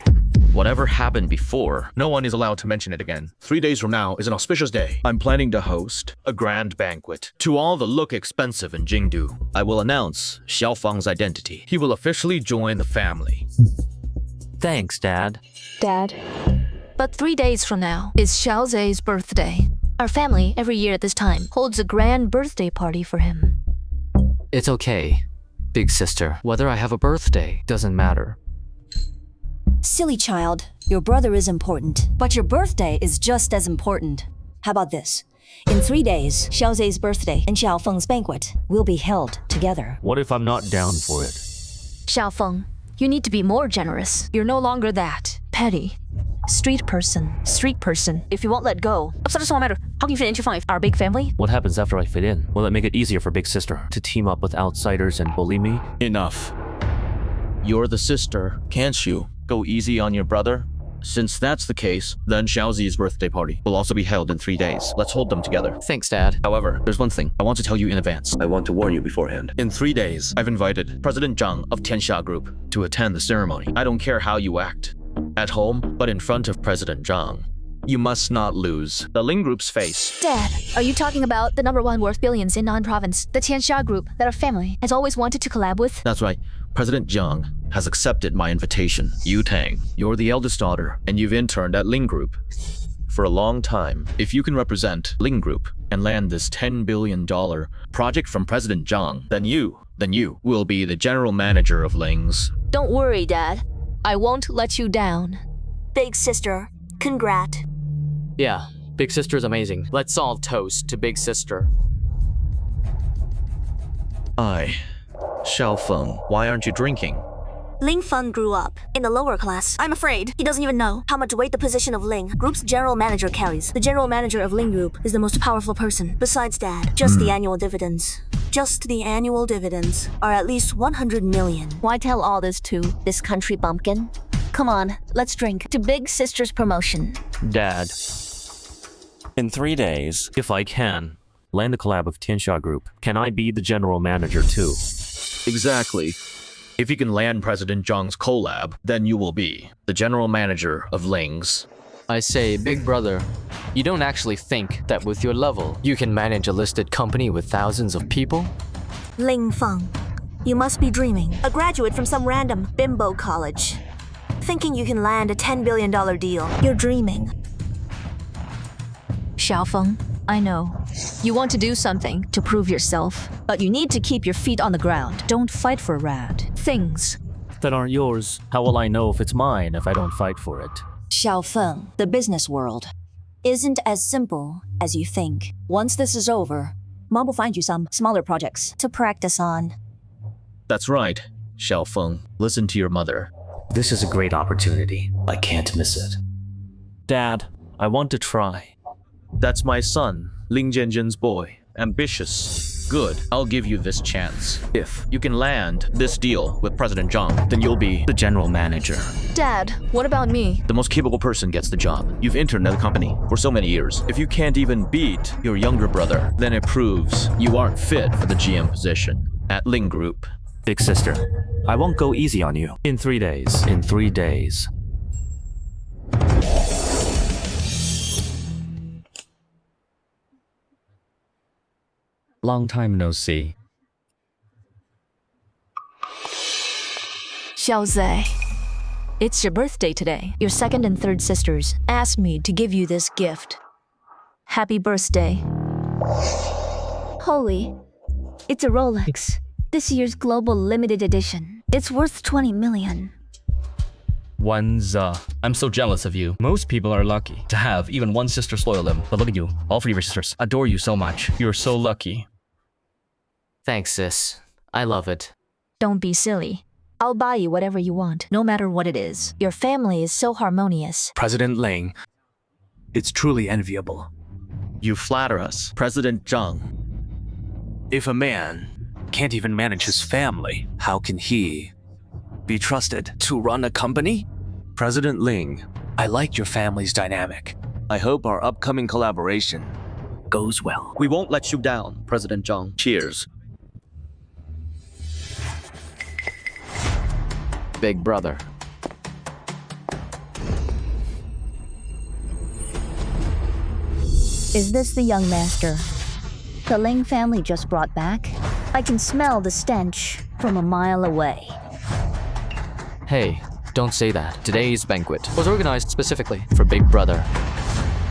Whatever happened before, no one is allowed to mention it again. 3 days from now is an auspicious day. I'm planning to host a grand banquet. To all that look expensive in Jingdu, I will announce Xiaofang's identity. He will officially join the family. Thanks, Dad. Dad. But 3 days from now is Xiaoze's birthday. Our family, every year at this time, holds a grand birthday party for him. It's okay, big sister. Whether I have a birthday doesn't matter. Silly child, your brother is important, but your birthday is just as important. How about this? In 3 days, Xiaoze's birthday and Xiaofeng's banquet will be held together. What if I'm not down for it? Xiaofeng, you need to be more generous. You're no longer that petty. Street person. If you won't let go, how can you fit into our big family? What happens after I fit in? Will it make it easier for Big Sister to team up with outsiders and bully me? Enough. You're the sister, can't you? Go easy on your brother? Since that's the case, then Xiaozi's birthday party will also be held in 3 days. Let's hold them together. Thanks, Dad. However, there's one thing I want to tell you in advance. I want to warn you beforehand. In 3 days, I've invited President Zhang of Tianxia Group to attend the ceremony. I don't care how you act, at home, but in front of President Zhang. You must not lose the Ling Group's face. Dad, are you talking about the #1 worth billions in non-province, the Tianxia Group that our family has always wanted to collab with? That's right. President Zhang has accepted my invitation. Yu Tang, you're the eldest daughter, and you've interned at Ling Group for a long time. If you can represent Ling Group and land this $10 billion project from President Zhang, then you will be the general manager of Ling's. Don't worry, Dad. I won't let you down. Big sister, congrat. Yeah, big sister's amazing. Let's all toast to big sister. Xiaofeng, why aren't you drinking? Ling Feng grew up in the lower class. I'm afraid he doesn't even know how much weight the position of Ling Group's general manager carries. The general manager of Ling Group is the most powerful person, besides Dad. Just the annual dividends. Just the annual dividends are at least 100 million. Why tell all this to this country bumpkin? Come on, let's drink to Big Sister's promotion. Dad. In 3 days, if I can, land a collab with Tianxia Group, can I be the general manager too? Exactly. If you can land President Zhang's collab, then you will be the general manager of Ling's. I say, big brother, you don't actually think that with your level, you can manage a listed company with thousands of people? Ling Feng, you must be dreaming. A graduate from some random bimbo college. Thinking you can land a $10 billion deal. You're dreaming. Xiaofeng, I know. You want to do something to prove yourself, but you need to keep your feet on the ground. Don't fight for things. That aren't yours. How will I know if it's mine if I don't fight for it? Xiaofeng, the business world isn't as simple as you think. Once this is over, Mom will find you some smaller projects to practice on. That's right, Xiaofeng. Listen to your mother. This is a great opportunity. I can't miss it. Dad, I want to try. That's my son, Ling Jianjin's boy. Ambitious. Good. I'll give you this chance. If you can land this deal with President Zhang, then you'll be the general manager. Dad, what about me? The most capable person gets the job. You've interned at the company for so many years. If you can't even beat your younger brother, then it proves you aren't fit for the GM position at Ling Group. Big sister, I won't go easy on you. In 3 days. In 3 days. Long time no see. Xiaozhe, it's your birthday today. Your second and third sisters asked me to give you this gift. Happy birthday. Holy. It's a Rolex. This year's global limited edition. It's worth 20 million. Wenza, I'm so jealous of you. Most people are lucky to have even one sister spoil them. But look at you. All three of your sisters adore you so much. You're so lucky. Thanks, sis. I love it. Don't be silly. I'll buy you whatever you want, no matter what it is. Your family is so harmonious. President Ling, it's truly enviable. You flatter us, President Zhang. If a man can't even manage his family, how can he be trusted to run a company? President Ling, I like your family's dynamic. I hope our upcoming collaboration goes well. We won't let you down, President Zhang. Cheers. Big brother. Is this the young master the Ling family just brought back? I can smell the stench from a mile away. Hey, don't say that. Today's banquet was organized specifically for Big Brother.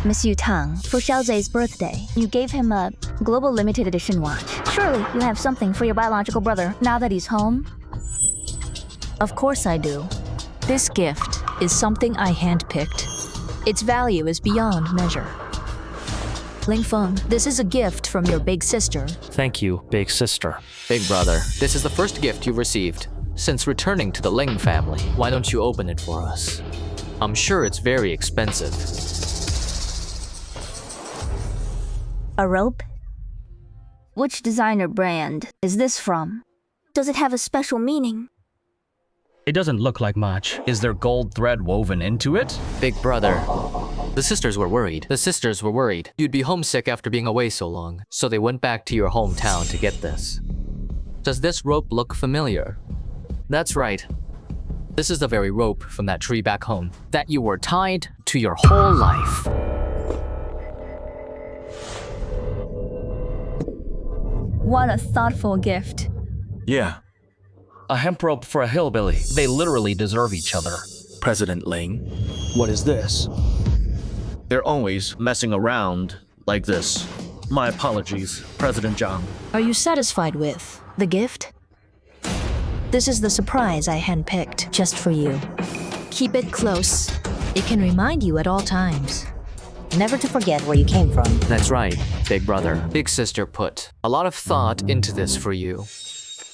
Monsieur Tang, for Xiaozhe's birthday, you gave him a global limited edition watch. Surely you have something for your biological brother now that he's home? Of course I do. This gift is something I handpicked. Its value is beyond measure. Ling Feng, this is a gift from your big sister. Thank you, big sister. Big brother, this is the first gift you've received since returning to the Ling family. Why don't you open it for us? I'm sure it's very expensive. A rope? Which designer brand is this from? Does it have a special meaning? It doesn't look like much. Is there gold thread woven into it? Big brother. The sisters were worried. You'd be homesick after being away so long, so they went back to your hometown to get this. Does this rope look familiar? That's right. This is the very rope from that tree back home that you were tied to your whole life. What a thoughtful gift. Yeah. A hemp rope for a hillbilly. They literally deserve each other. President Ling, what is this? They're always messing around like this. My apologies, President Zhang. Are you satisfied with the gift? This is the surprise I handpicked just for you. Keep it close. It can remind you at all times. Never to forget where you came from. That's right, big brother. Big sister put a lot of thought into this for you.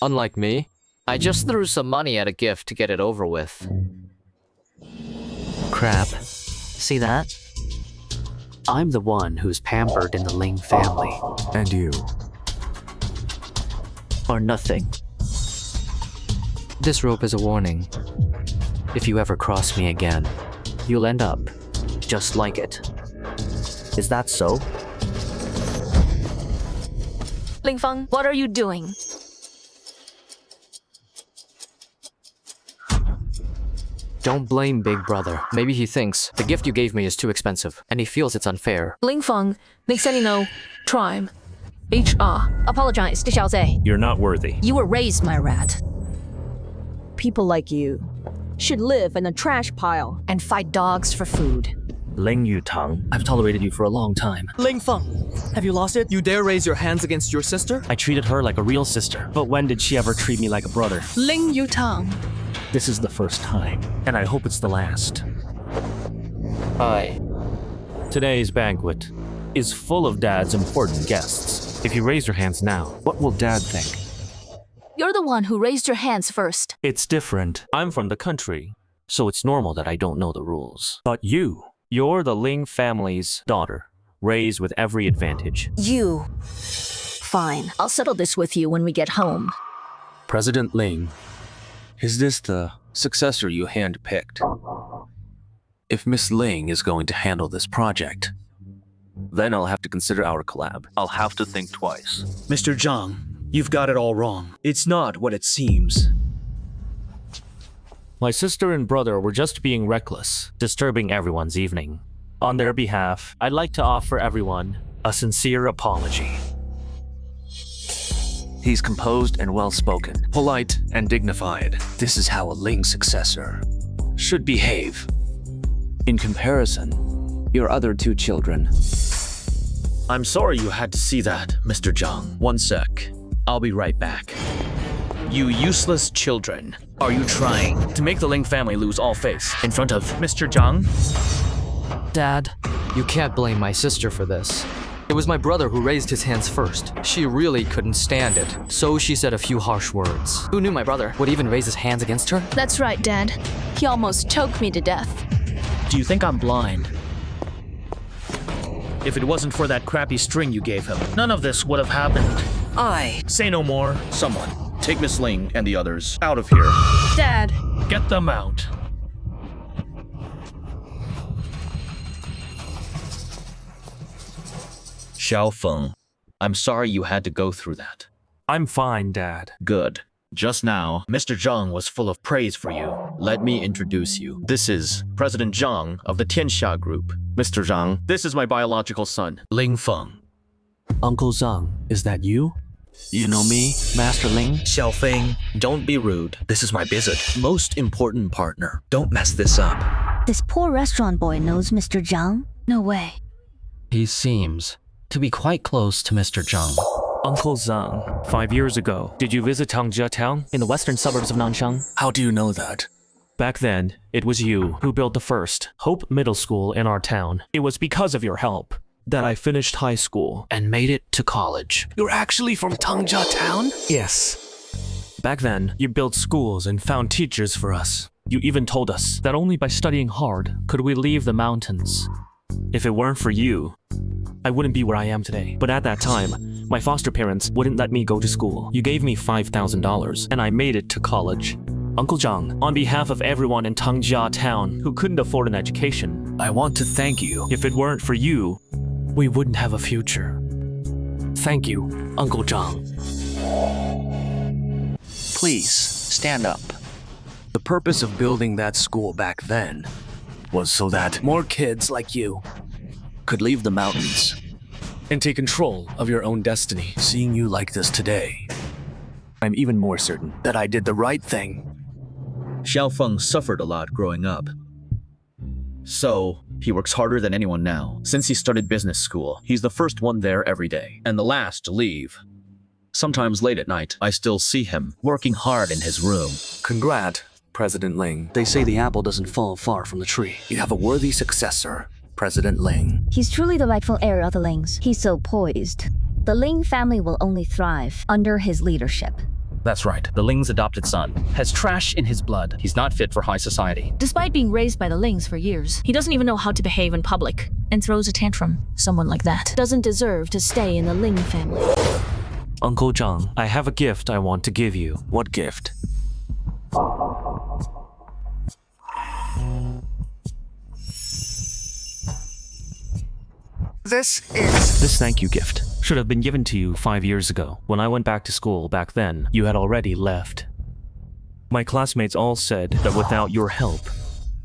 Unlike me, I just threw some money at a gift to get it over with. Crap. See that? I'm the one who's pampered in the Ling family. And you? Or nothing. This rope is a warning. If you ever cross me again, you'll end up just like it. Is that so? Ling Feng, what are you doing? Don't blame Big Brother. Maybe he thinks the gift you gave me is too expensive, and he feels it's unfair. Ling Feng, Nixenino, Trime, HR. Apologize to Xiaozhe. You're not worthy. You were raised, my rat. People like you should live in a trash pile and fight dogs for food. Ling Yutang, I've tolerated you for a long time. Ling Feng, have you lost it? You dare raise your hands against your sister? I treated her like a real sister, but when did she ever treat me like a brother? Ling Yutang. This is the first time, and I hope it's the last. Hi. Today's banquet is full of Dad's important guests. If you raise your hands now, what will Dad think? You're the one who raised your hands first. It's different. I'm from the country, so it's normal that I don't know the rules. But you're the Ling family's daughter, raised with every advantage. You. Fine, I'll settle this with you when we get home. President Ling, is this the successor you handpicked? If Miss Ling is going to handle this project, then I'll have to consider our collab. I'll have to think twice. Mr. Zhang, you've got it all wrong. It's not what it seems. My sister and brother were just being reckless, disturbing everyone's evening. On their behalf, I'd like to offer everyone a sincere apology. He's composed and well-spoken, polite and dignified. This is how a Ling successor should behave. In comparison, your other two children. I'm sorry you had to see that, Mr. Zhang. One sec. I'll be right back. You useless children. Are you trying to make the Ling family lose all face in front of Mr. Zhang? Dad, you can't blame my sister for this. It was my brother who raised his hands first. She really couldn't stand it, so she said a few harsh words. Who knew my brother would even raise his hands against her? That's right, Dad. He almost choked me to death. Do you think I'm blind? If it wasn't for that crappy string you gave him, none of this would have happened. Say no more. Someone, take Miss Ling and the others out of here. Dad. Get them out. Xiaofeng, I'm sorry you had to go through that. I'm fine, Dad. Good. Just now, Mr. Zhang was full of praise for you. Let me introduce you. This is President Zhang of the Tianxia Group. Mr. Zhang, this is my biological son, Ling Feng. Uncle Zhang, is that you? You know me, Master Ling? Xiaofeng, don't be rude. This is my most important partner. Don't mess this up. This poor restaurant boy knows Mr. Zhang? No way. He seems to be quite close to Mr. Zhang. Uncle Zhang, 5 years ago, did you visit Tangjia town in the western suburbs of Nanshang? How do you know that? Back then, it was you who built the first Hope Middle School in our town. It was because of your help that I finished high school and made it to college. You're actually from Tangjia town? Yes. Back then, you built schools and found teachers for us. You even told us that only by studying hard could we leave the mountains. If it weren't for you, I wouldn't be where I am today. But at that time, my foster parents wouldn't let me go to school. You gave me $5,000 and I made it to college. Uncle Zhang, on behalf of everyone in Tangjia town who couldn't afford an education, I want to thank you. If it weren't for you, we wouldn't have a future. Thank you, Uncle Zhang. Please, stand up. The purpose of building that school back then was so that more kids like you could leave the mountains and take control of your own destiny. Seeing you like this today, I'm even more certain that I did the right thing. Xiaofeng suffered a lot growing up. So, he works harder than anyone now. Since he started business school, he's the first one there every day, and the last to leave. Sometimes late at night, I still see him working hard in his room. Congrats, President Ling. They say the apple doesn't fall far from the tree. You have a worthy successor, President Ling. He's truly the rightful heir of the Lings. He's so poised. The Ling family will only thrive under his leadership. That's right. The Ling's adopted son has trash in his blood. He's not fit for high society. Despite being raised by the Lings for years, he doesn't even know how to behave in public and throws a tantrum. Someone like that doesn't deserve to stay in the Ling family. Uncle Zhang, I have a gift I want to give you. What gift? This thank you gift should have been given to you 5 years ago. When I went back to school back then, you had already left. My classmates all said that without your help,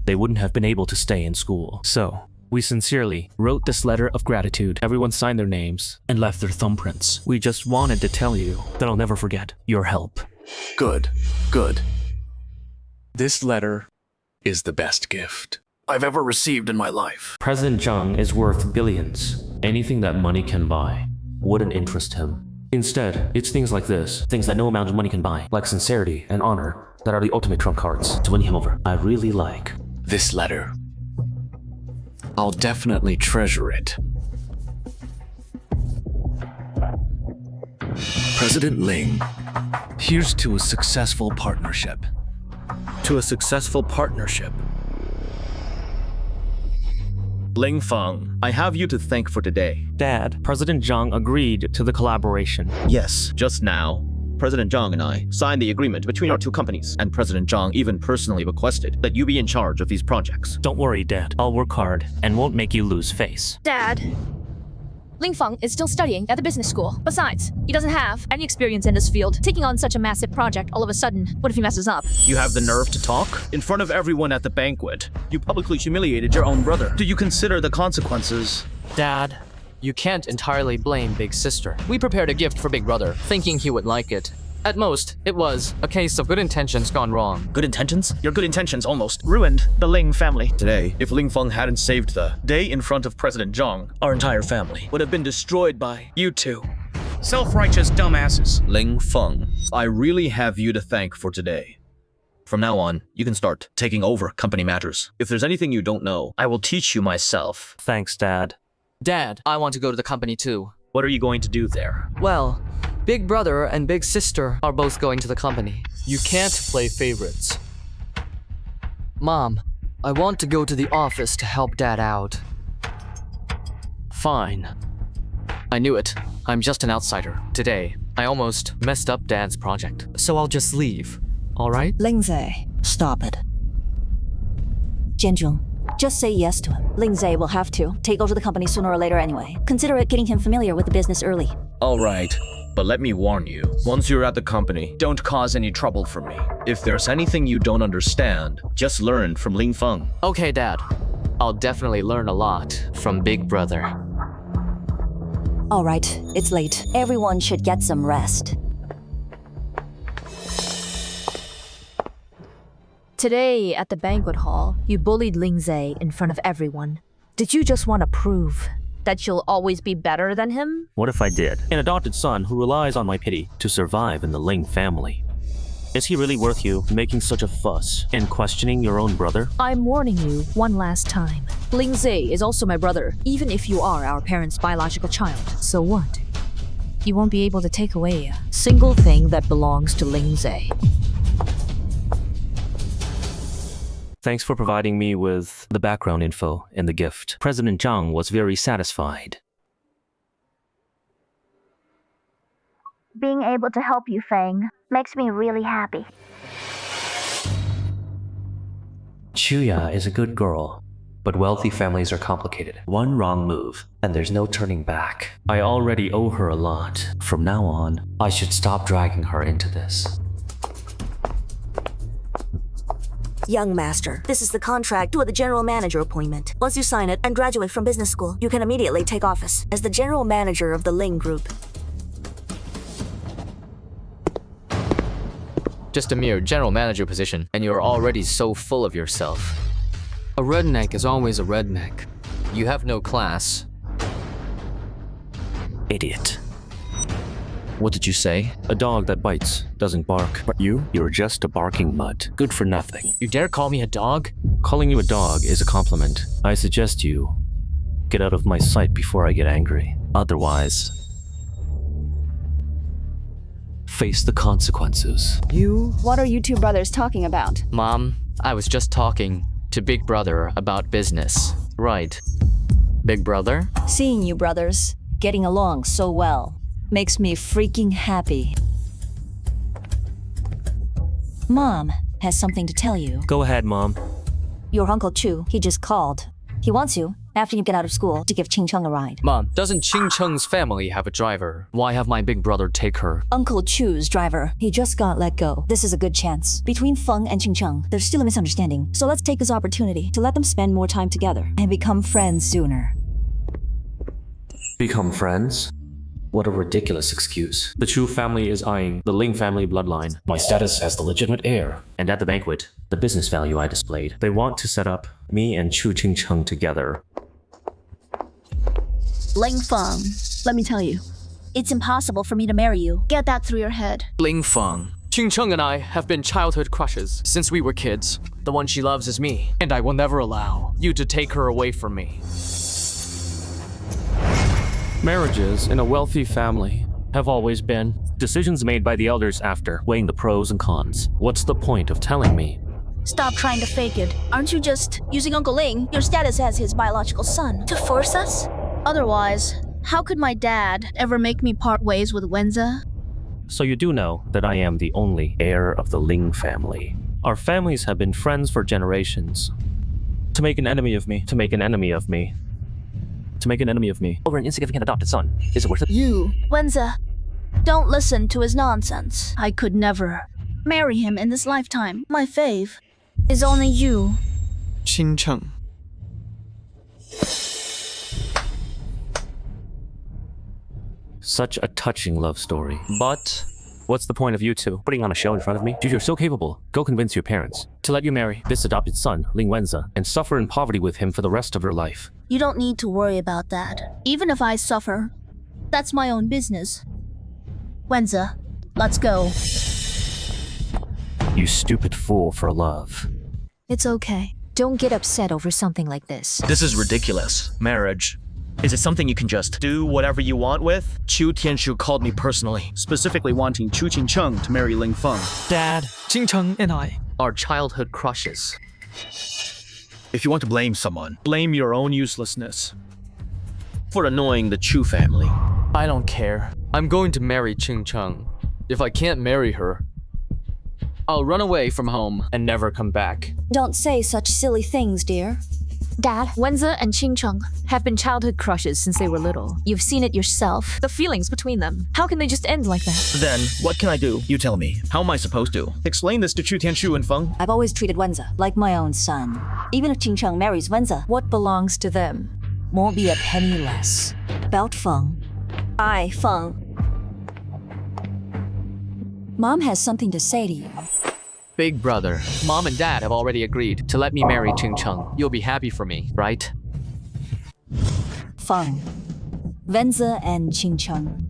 they wouldn't have been able to stay in school. So, we sincerely wrote this letter of gratitude. Everyone signed their names and left their thumbprints. We just wanted to tell you that I'll never forget your help. Good, good. This letter is the best gift I've ever received in my life. President Zhang is worth billions. Anything that money can buy wouldn't interest him. Instead, it's things like this, things that no amount of money can buy, like sincerity and honor, that are the ultimate trump cards to win him over. I really like this letter. I'll definitely treasure it. President Ling, here's to a successful partnership. To a successful partnership. Ling Feng, I have you to thank for today. Dad, President Zhang agreed to the collaboration. Yes, just now. President Zhang and I signed the agreement between our two companies, and President Zhang even personally requested that you be in charge of these projects. Don't worry, Dad. I'll work hard and won't make you lose face. Dad, Ling Feng is still studying at the business school. Besides, he doesn't have any experience in this field. Taking on such a massive project all of a sudden, what if he messes up? You have the nerve to talk? In front of everyone at the banquet, you publicly humiliated your own brother. Do you consider the consequences? Dad, You can't entirely blame Big Sister. We prepared a gift for Big Brother, thinking he would like it. At most, it was a case of good intentions gone wrong. Good intentions? Your good intentions almost ruined the Ling family. Today, if Ling Feng hadn't saved the day in front of President Zhang, our entire family would have been destroyed by you two. Self-righteous dumbasses. Ling Feng, I really have you to thank for today. From now on, you can start taking over company matters. If there's anything you don't know, I will teach you myself. Thanks, Dad. Dad, I want to go to the company too. What are you going to do there? Well, Big Brother and Big Sister are both going to the company. You can't play favorites. Mom, I want to go to the office to help Dad out. Fine. I knew it. I'm just an outsider. Today, I almost messed up Dad's project. So I'll just leave. All right? Lingze, stop it. Jianzhong, just say yes to him. Lingze will have to take over the company sooner or later anyway. Consider it getting him familiar with the business early. All right, but let me warn you. Once you're at the company, don't cause any trouble for me. If there's anything you don't understand, just learn from Ling Feng. Okay, Dad. I'll definitely learn a lot from Big Brother. All right, it's late. Everyone should get some rest. Today, at the banquet hall, you bullied Lingze in front of everyone. Did you just want to prove that you'll always be better than him? What if I did? An adopted son who relies on my pity to survive in the Ling family. Is he really worth you making such a fuss and questioning your own brother? I'm warning you one last time. Lingze is also my brother, even if you are our parents' biological child. So what? You won't be able to take away a single thing that belongs to Lingze. Thanks for providing me with the background info and the gift. President Zhang was very satisfied. Being able to help you, Feng, makes me really happy. Chuya is a good girl, but wealthy families are complicated. One wrong move, and there's no turning back. I already owe her a lot. From now on, I should stop dragging her into this. Young master, this is the contract to the general manager appointment. Once you sign it and graduate from business school, you can immediately take office as the general manager of the Ling group. Just a mere general manager position, and you're already so full of yourself. A redneck is always a redneck. You have no class. Idiot. What did you say? A dog that bites doesn't bark. But you're just a barking mutt. Good for nothing. You dare call me a dog? Calling you a dog is a compliment. I suggest you get out of my sight before I get angry. Otherwise, face the consequences. What are you two brothers talking about? Mom, I was just talking to Big Brother about business. Right. Big Brother? Seeing you brothers getting along so well makes me freaking happy. Mom has something to tell you. Go ahead, Mom. Your Uncle Chu, he just called. He wants you, after you get out of school, to give Ching Cheng a ride. Mom, doesn't Ching Cheng's family have a driver? Why have my big brother take her? Uncle Chu's driver. He just got let go. This is a good chance. Between Feng and Ching Cheng, there's still a misunderstanding. So let's take this opportunity to let them spend more time together and become friends sooner. Become friends? What a ridiculous excuse. The Chu family is eyeing the Ling family bloodline. My status as the legitimate heir. And at the banquet, The business value I displayed. they want to set up me and Chu Ching Cheng together. Ling Feng, let me tell you, it's impossible for me to marry you. Get that through your head. Ling Feng. Ching Cheng and I have been childhood crushes since we were kids. The one she loves is me, and I will never allow you to take her away from me. Marriages in a wealthy family have always been decisions made by the elders after weighing the pros and cons. What's the point of telling me? Stop trying to fake it. Aren't you just using Uncle Ling, your status as his biological son, to force us? Otherwise, how could my dad ever make me part ways with Wenza? So you do know that I am the only heir of the Ling family. Our families have been friends for generations. To make an enemy of me, to make an enemy of me, to make an enemy of me over an insignificant adopted son, is it worth it? You, Wenza, don't listen to his nonsense. I could never marry him in this lifetime. My fave is only you. Ching Cheng. Such a touching love story. But what's the point of you two putting on a show in front of me? If you're so capable, go convince your parents to let you marry this adopted son, Ling Wenza, and suffer in poverty with him for the rest of your life. You don't need to worry about that. Even if I suffer, that's my own business. Wenza, let's go. You stupid fool for love. It's okay. Don't get upset over something like this. This is ridiculous. Marriage. Is it something you can just do whatever you want with? Chu Tianshu called me personally, specifically wanting Chu Qingcheng to marry Ling Feng. Dad, Qingcheng and I are childhood crushes. If you want to blame someone, blame your own uselessness for annoying the Chu family. I don't care. I'm going to marry Qingcheng. If I can't marry her, I'll run away from home and never come back. Don't say such silly things, dear. Dad, Wenza and Qingcheng have been childhood crushes since they were little. You've seen it yourself. The feelings between them. How can they just end like that? Then, what can I do? You tell me. How am I supposed to? Explain this to Chu Tianshu and Feng? I've always treated Wenza like my own son. Even if Qingcheng marries Wenza, What belongs to them? won't be a penny less. About Feng, Feng. Mom has something to say to you. Big brother, Mom and Dad have already agreed to let me marry Qingcheng. You'll be happy for me, right? Feng, Wenza and Qingcheng.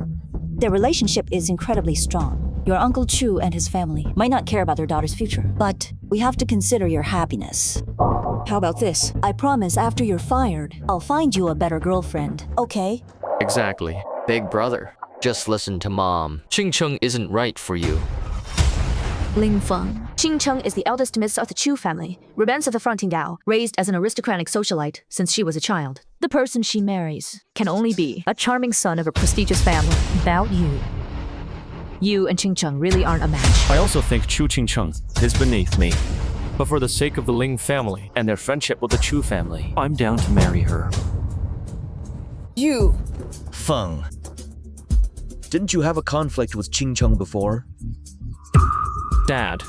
Their relationship is incredibly strong. Your Uncle Chu and his family might not care about their daughter's future, but we have to consider your happiness. How about this? I promise after you're fired, I'll find you a better girlfriend, okay? Exactly. Big brother, just listen to Mom. Qingcheng isn't right for you. Ling Feng. Qingcheng is the eldest miss of the Chu family, revenge of the Confronting Dao, raised as an aristocratic socialite since she was a child. The person she marries can only be a charming son of a prestigious family. About you. You and Qingcheng really aren't a match. I also think Chu Qingcheng is beneath me. But for the sake of the Ling family and their friendship with the Chu family, I'm down to marry her. You. Feng. Didn't you have a conflict with Qingcheng before? Dad,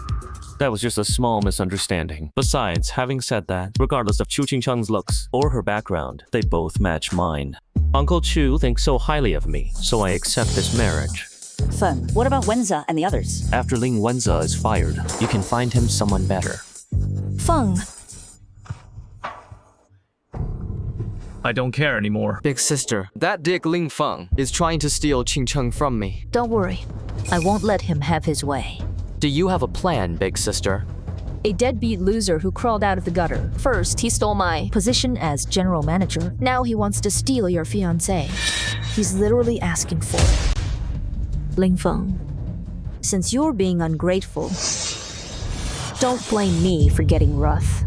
that was just a small misunderstanding. Besides, having said that, regardless of Chu Qingcheng's looks or her background, they both match mine. Uncle Chu thinks so highly of me, so I accept this marriage. Feng, what about Wenza and the others? After Ling Wenza is fired, you can find him someone better. Feng, I don't care anymore. Big sister, that dick Ling Feng is trying to steal Qingcheng from me. Don't worry. I won't let him have his way. Do you have a plan, big sister? A deadbeat loser who crawled out of the gutter. First, he stole my position as general manager. Now he wants to steal your fiancé. He's literally asking for it. Ling Feng, since you're being ungrateful, don't blame me for getting rough.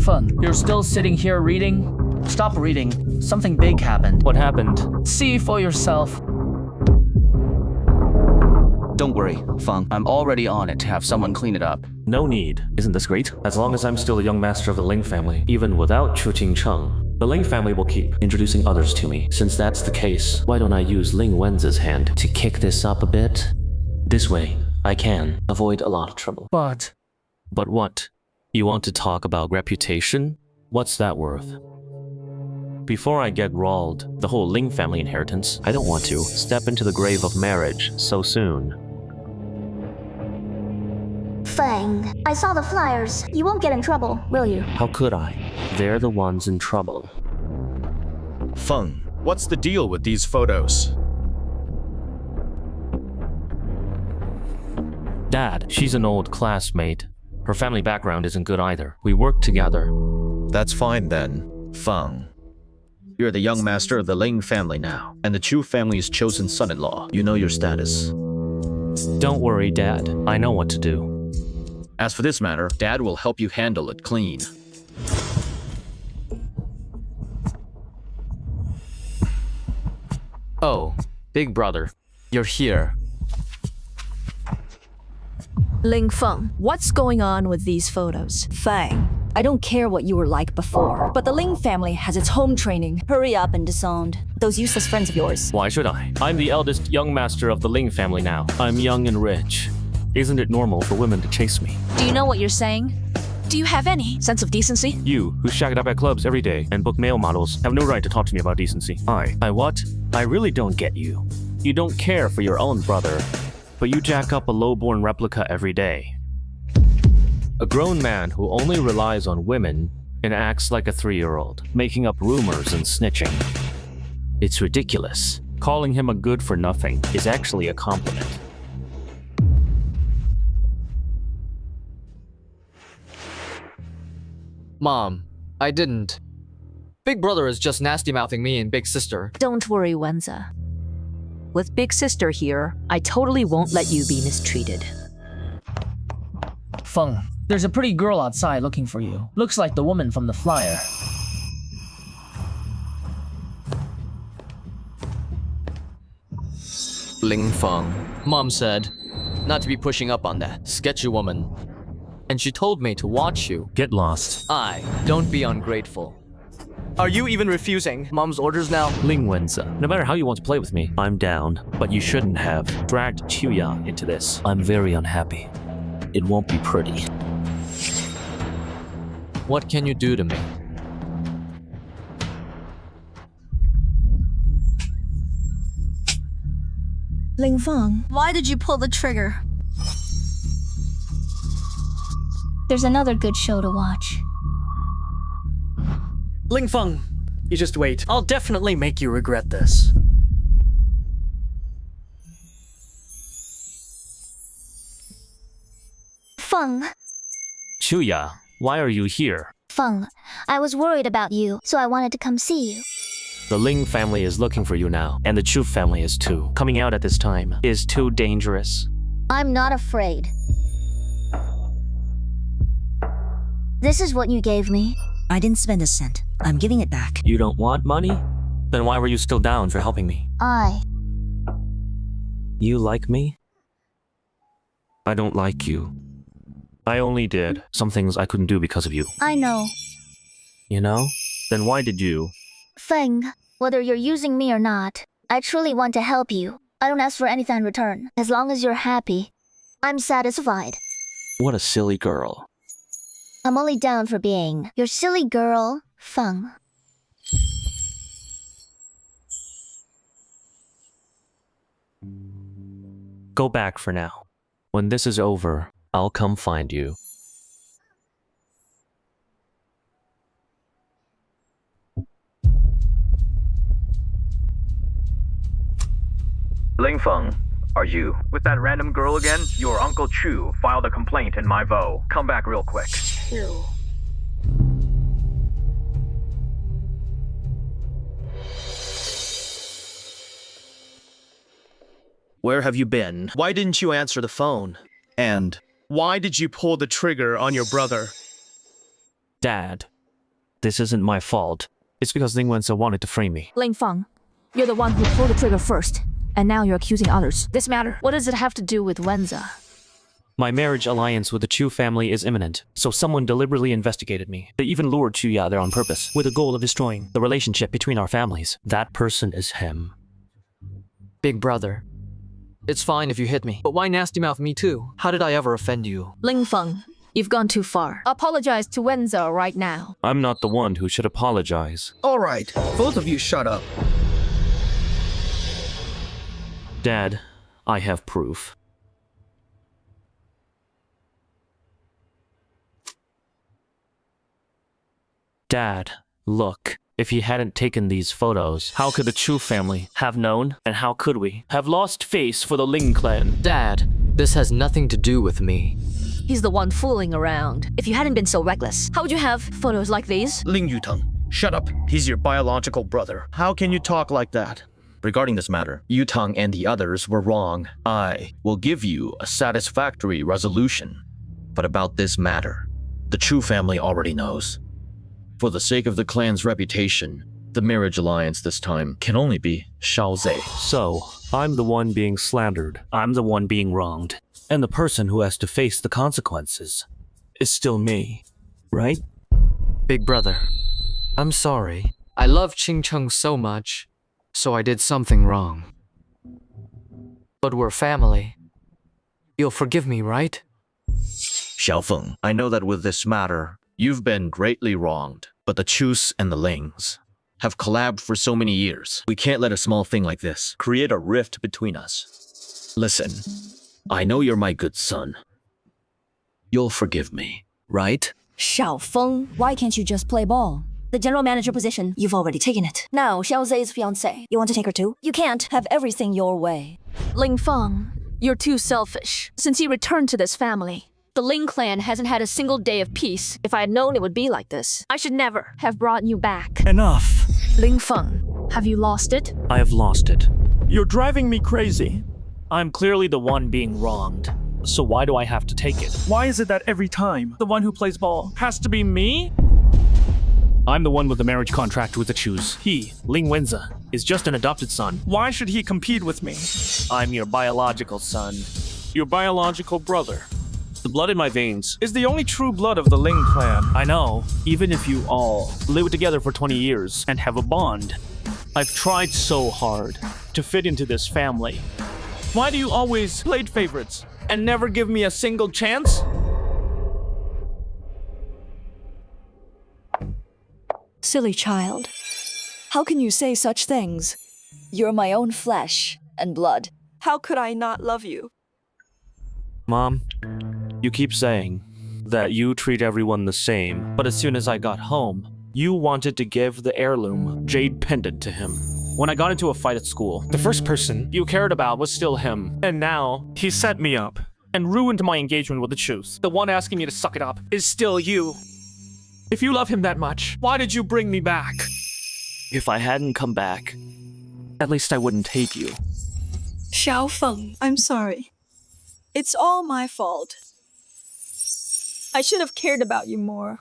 Feng, you're still sitting here reading? Stop reading. Something big happened. What happened? See for yourself. Don't worry, Feng. I'm already on it to have someone clean it up. No need. Isn't this great? As long as I'm still a young master of the Ling family, even without Chu Qingcheng, the Ling family will keep introducing others to me. Since that's the case, why don't I use Ling Wenza's hand to kick this up a bit? This way, I can avoid a lot of trouble. But what? You want to talk about reputation? What's that worth? Before I get rawled, the whole Ling family inheritance, I don't want to step into the grave of marriage so soon. Feng, I saw the flyers. You won't get in trouble, will you? How could I? They're the ones in trouble. Feng, what's the deal with these photos? Dad, she's an old classmate. Her family background isn't good either. We work together. That's fine then, Feng. You're the young master of the Ling family now, and the Chu family's chosen son-in-law. You know your status. Don't worry, Dad. I know what to do. As for this matter, Dad will help you handle it clean. Oh, big brother, you're here. Ling Feng, what's going on with these photos? Feng, I don't care what you were like before, but the Ling family has its home training. Hurry up and disowned those useless friends of yours. Why should I? I'm the eldest young master of the Ling family now. I'm young and rich. Isn't it normal for women to chase me? Do you know what you're saying? Do you have any sense of decency? You, who shag it up at clubs every day and book male models, have no right to talk to me about decency. I what? I really don't get you. You don't care for your own brother, but you jack up a low-born replica every day. A grown man who only relies on women and acts like a 3-year-old, making up rumors and snitching. It's ridiculous. Calling him a good-for-nothing is actually a compliment. Mom, I didn't. Big brother is just nasty-mouthing me and big sister. Don't worry, Wenza. With big sister here, I totally won't let you be mistreated. Feng, there's a pretty girl outside looking for you. Looks like the woman from the flyer. Ling Feng. Mom said not to be pushing up on that sketchy woman. And she told me to watch you. Get lost. Don't be ungrateful. Are you even refusing Mom's orders now? Ling Wenza, no matter how you want to play with me, I'm down. But you shouldn't have dragged Chuya into this. I'm very unhappy. It won't be pretty. What can you do to me? Ling Feng, why did you pull the trigger? There's another good show to watch. Ling Feng, you just wait. I'll definitely make you regret this. Feng, Chuya, why are you here? Feng, I was worried about you, so I wanted to come see you. The Ling family is looking for you now, and the Chu family is too. Coming out at this time is too dangerous. I'm not afraid. This is what you gave me. I didn't spend a cent. I'm giving it back. You don't want money? Then why were you still down for helping me? You like me? I don't like you. I only did some things I couldn't do because of you. I know. You know? Then why did you? Feng, whether you're using me or not, I truly want to help you. I don't ask for anything in return. As long as you're happy, I'm satisfied. What a silly girl. I'm only down for being your silly girl, Feng. Go back for now. When this is over, I'll come find you. Ling Feng, are you with that random girl again? Your Uncle Chu filed a complaint in my vo. Come back real quick. Where have you been? Why didn't you answer the phone? And why did you pull the trigger on your brother? Dad, this isn't my fault. It's because Ling Wenza wanted to frame me. Ling Feng, you're the one who pulled the trigger first, and now you're accusing others. This matter, what does it have to do with Wenza? My marriage alliance with the Chu family is imminent, so someone deliberately investigated me. They even lured Chuya there on purpose, with the goal of destroying the relationship between our families. That person is him. Big brother. It's fine if you hit me, but why nasty mouth me too? How did I ever offend you? Ling Feng, you've gone too far. Apologize to Wenza right now. I'm not the one who should apologize. All right, both of you shut up. Dad, I have proof. Dad, look. If he hadn't taken these photos, how could the Chu family have known? And how could we have lost face for the Ling clan? Dad, this has nothing to do with me. He's the one fooling around. If you hadn't been so reckless, how would you have photos like these? Ling Yuteng, shut up. He's your biological brother. How can you talk like that? Regarding this matter, Yuteng and the others were wrong. I will give you a satisfactory resolution. But about this matter, the Chu family already knows. For the sake of the clan's reputation, the marriage alliance this time can only be Shaoze. So, I'm the one being slandered. I'm the one being wronged. And the person who has to face the consequences is still me, right? Big brother, I'm sorry. I love Qingcheng so much, so I did something wrong. But we're family. You'll forgive me, right? Xiaofeng, I know that with this matter, you've been greatly wronged, but the Chus and the Lings have collabed for so many years. We can't let a small thing like this create a rift between us. Listen, I know you're my good son. You'll forgive me, right? Xiaofeng, why can't you just play ball? The general manager position, you've already taken it. Now, Xiaozhe's fiancé, you want to take her too? You can't have everything your way. Ling Feng, you're too selfish. Since you returned to this family, the Ling clan hasn't had a single day of peace. If I had known it would be like this, I should never have brought you back. Enough. Ling Feng, have you lost it? I have lost it. You're driving me crazy. I'm clearly the one being wronged. So why do I have to take it? Why is it that every time the one who plays ball has to be me? I'm the one with the marriage contract with the Chus. He, Ling Wenza, is just an adopted son. Why should he compete with me? I'm your biological son. Your biological brother. The blood in my veins Is the only true blood of the Ling clan. I know, even if you all live together for 20 years and have a bond. I've tried so hard to fit into this family. Why do you always play favorites and never give me a single chance? Silly child. How can you say such things? You're my own flesh and blood. How could I not love you? Mom, you keep saying that you treat everyone the same, but as soon as I got home, you wanted to give the heirloom jade pendant to him. When I got into a fight at school, the first person you cared about was still him. And now, he set me up and ruined my engagement with the Chus. The one asking me to suck it up is still you. If you love him that much, why did you bring me back? If I hadn't come back, at least I wouldn't hate you. Xiaofeng, I'm sorry. It's all my fault. I should have cared about you more.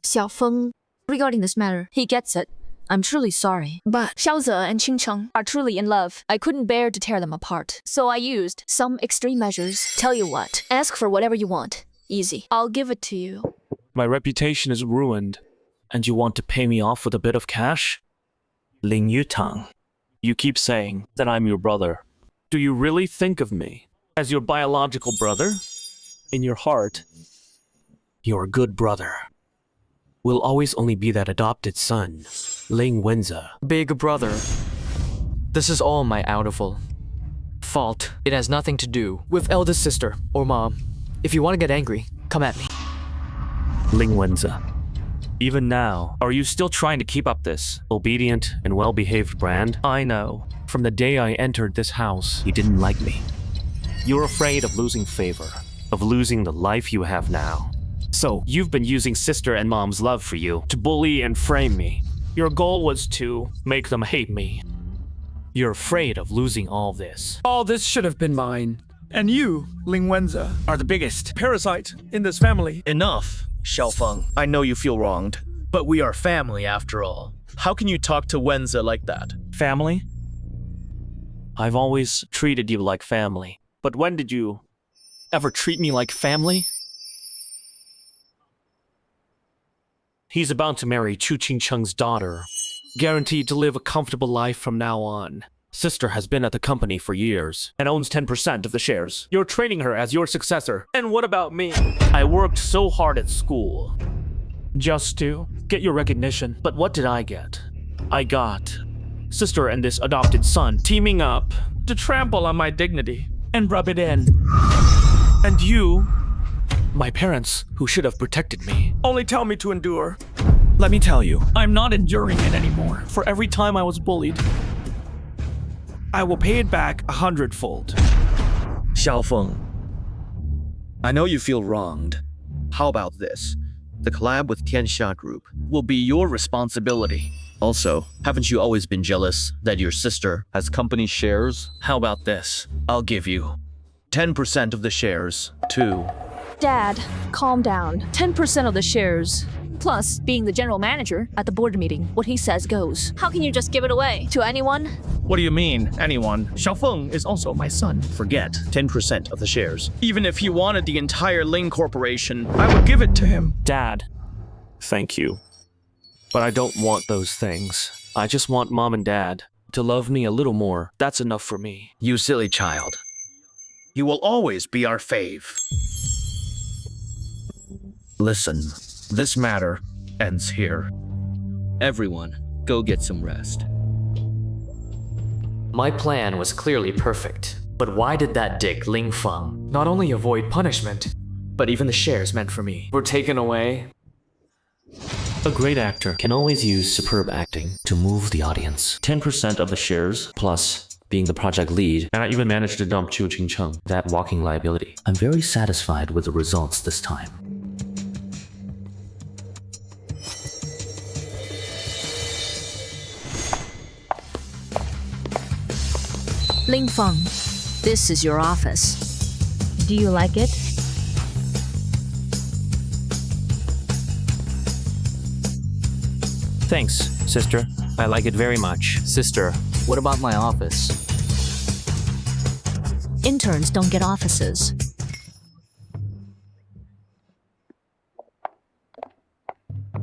Xiaofeng, regarding this matter, he gets it. I'm truly sorry. But Xiaoze and Qingcheng are truly in love. I couldn't bear to tear them apart. So I used some extreme measures. Tell you what, ask for whatever you want. Easy. I'll give it to you. My reputation is ruined, and you want to pay me off with a bit of cash? Ling Yutang, you keep saying that I'm your brother. Do you really think of me as your biological brother? In your heart, you're a good brother. Will always only be that adopted son, Ling Wenza. Big brother. This is all my outfall fault. It has nothing to do with eldest sister or mom. If you want to get angry, come at me. Ling Wenza, even now, are you still trying to keep up this obedient and well-behaved brand? I know. From the day I entered this house, you didn't like me. You're afraid of losing favor, of losing the life you have now. So, you've been using sister and mom's love for you to bully and frame me. Your goal was to make them hate me. You're afraid of losing all this. All this should have been mine. And you, Ling Wenza, are the biggest parasite in this family. Enough, Xiaofeng. I know you feel wronged, but we are family after all. How can you talk to Wenza like that? Family? I've always treated you like family. But when did you ever treat me like family? He's about to marry Chu Qingcheng's daughter, guaranteed to live a comfortable life from now on. Sister has been at the company for years and owns 10% of the shares. You're training her as your successor. And what about me? I worked so hard at school just to get your recognition. But what did I get? I got sister and this adopted son teaming up To trample on my dignity and rub it in. And you, my parents, who should have protected me, only tell me to endure. Let me tell you, I'm not enduring it anymore. For every time I was bullied, I will pay it back 100-fold. Xiaofeng, I know you feel wronged. How about this? The collab with Tianxia Group will be your responsibility. Also, haven't you always been jealous that your sister has company shares? How about this? I'll give you 10% of the shares, too. Dad, calm down. 10% of the shares. Plus, being the general manager at the board meeting, what he says goes. How can you just give it away to anyone? What do you mean, anyone? Xiaofeng is also my son. Forget 10% of the shares. Even if he wanted the entire Ling Corporation, I would give it to him. Dad, thank you. But I don't want those things. I just want Mom and Dad to love me a little more. That's enough for me. You silly child. You will always be our fave. Listen, this matter ends here. Everyone, go get some rest. My plan was clearly perfect, but why did that dick Ling Feng not only avoid punishment, but even the shares meant for me were taken away? A great actor can always use superb acting to move the audience. 10% of the shares, plus being the project lead, and I even managed to dump Chu Ching-chung, that walking liability. I'm very satisfied with the results this time. Ling Feng, this is your office. Do you like it? Thanks, sister. I like it very much. Sister, what about my office? Interns don't get offices.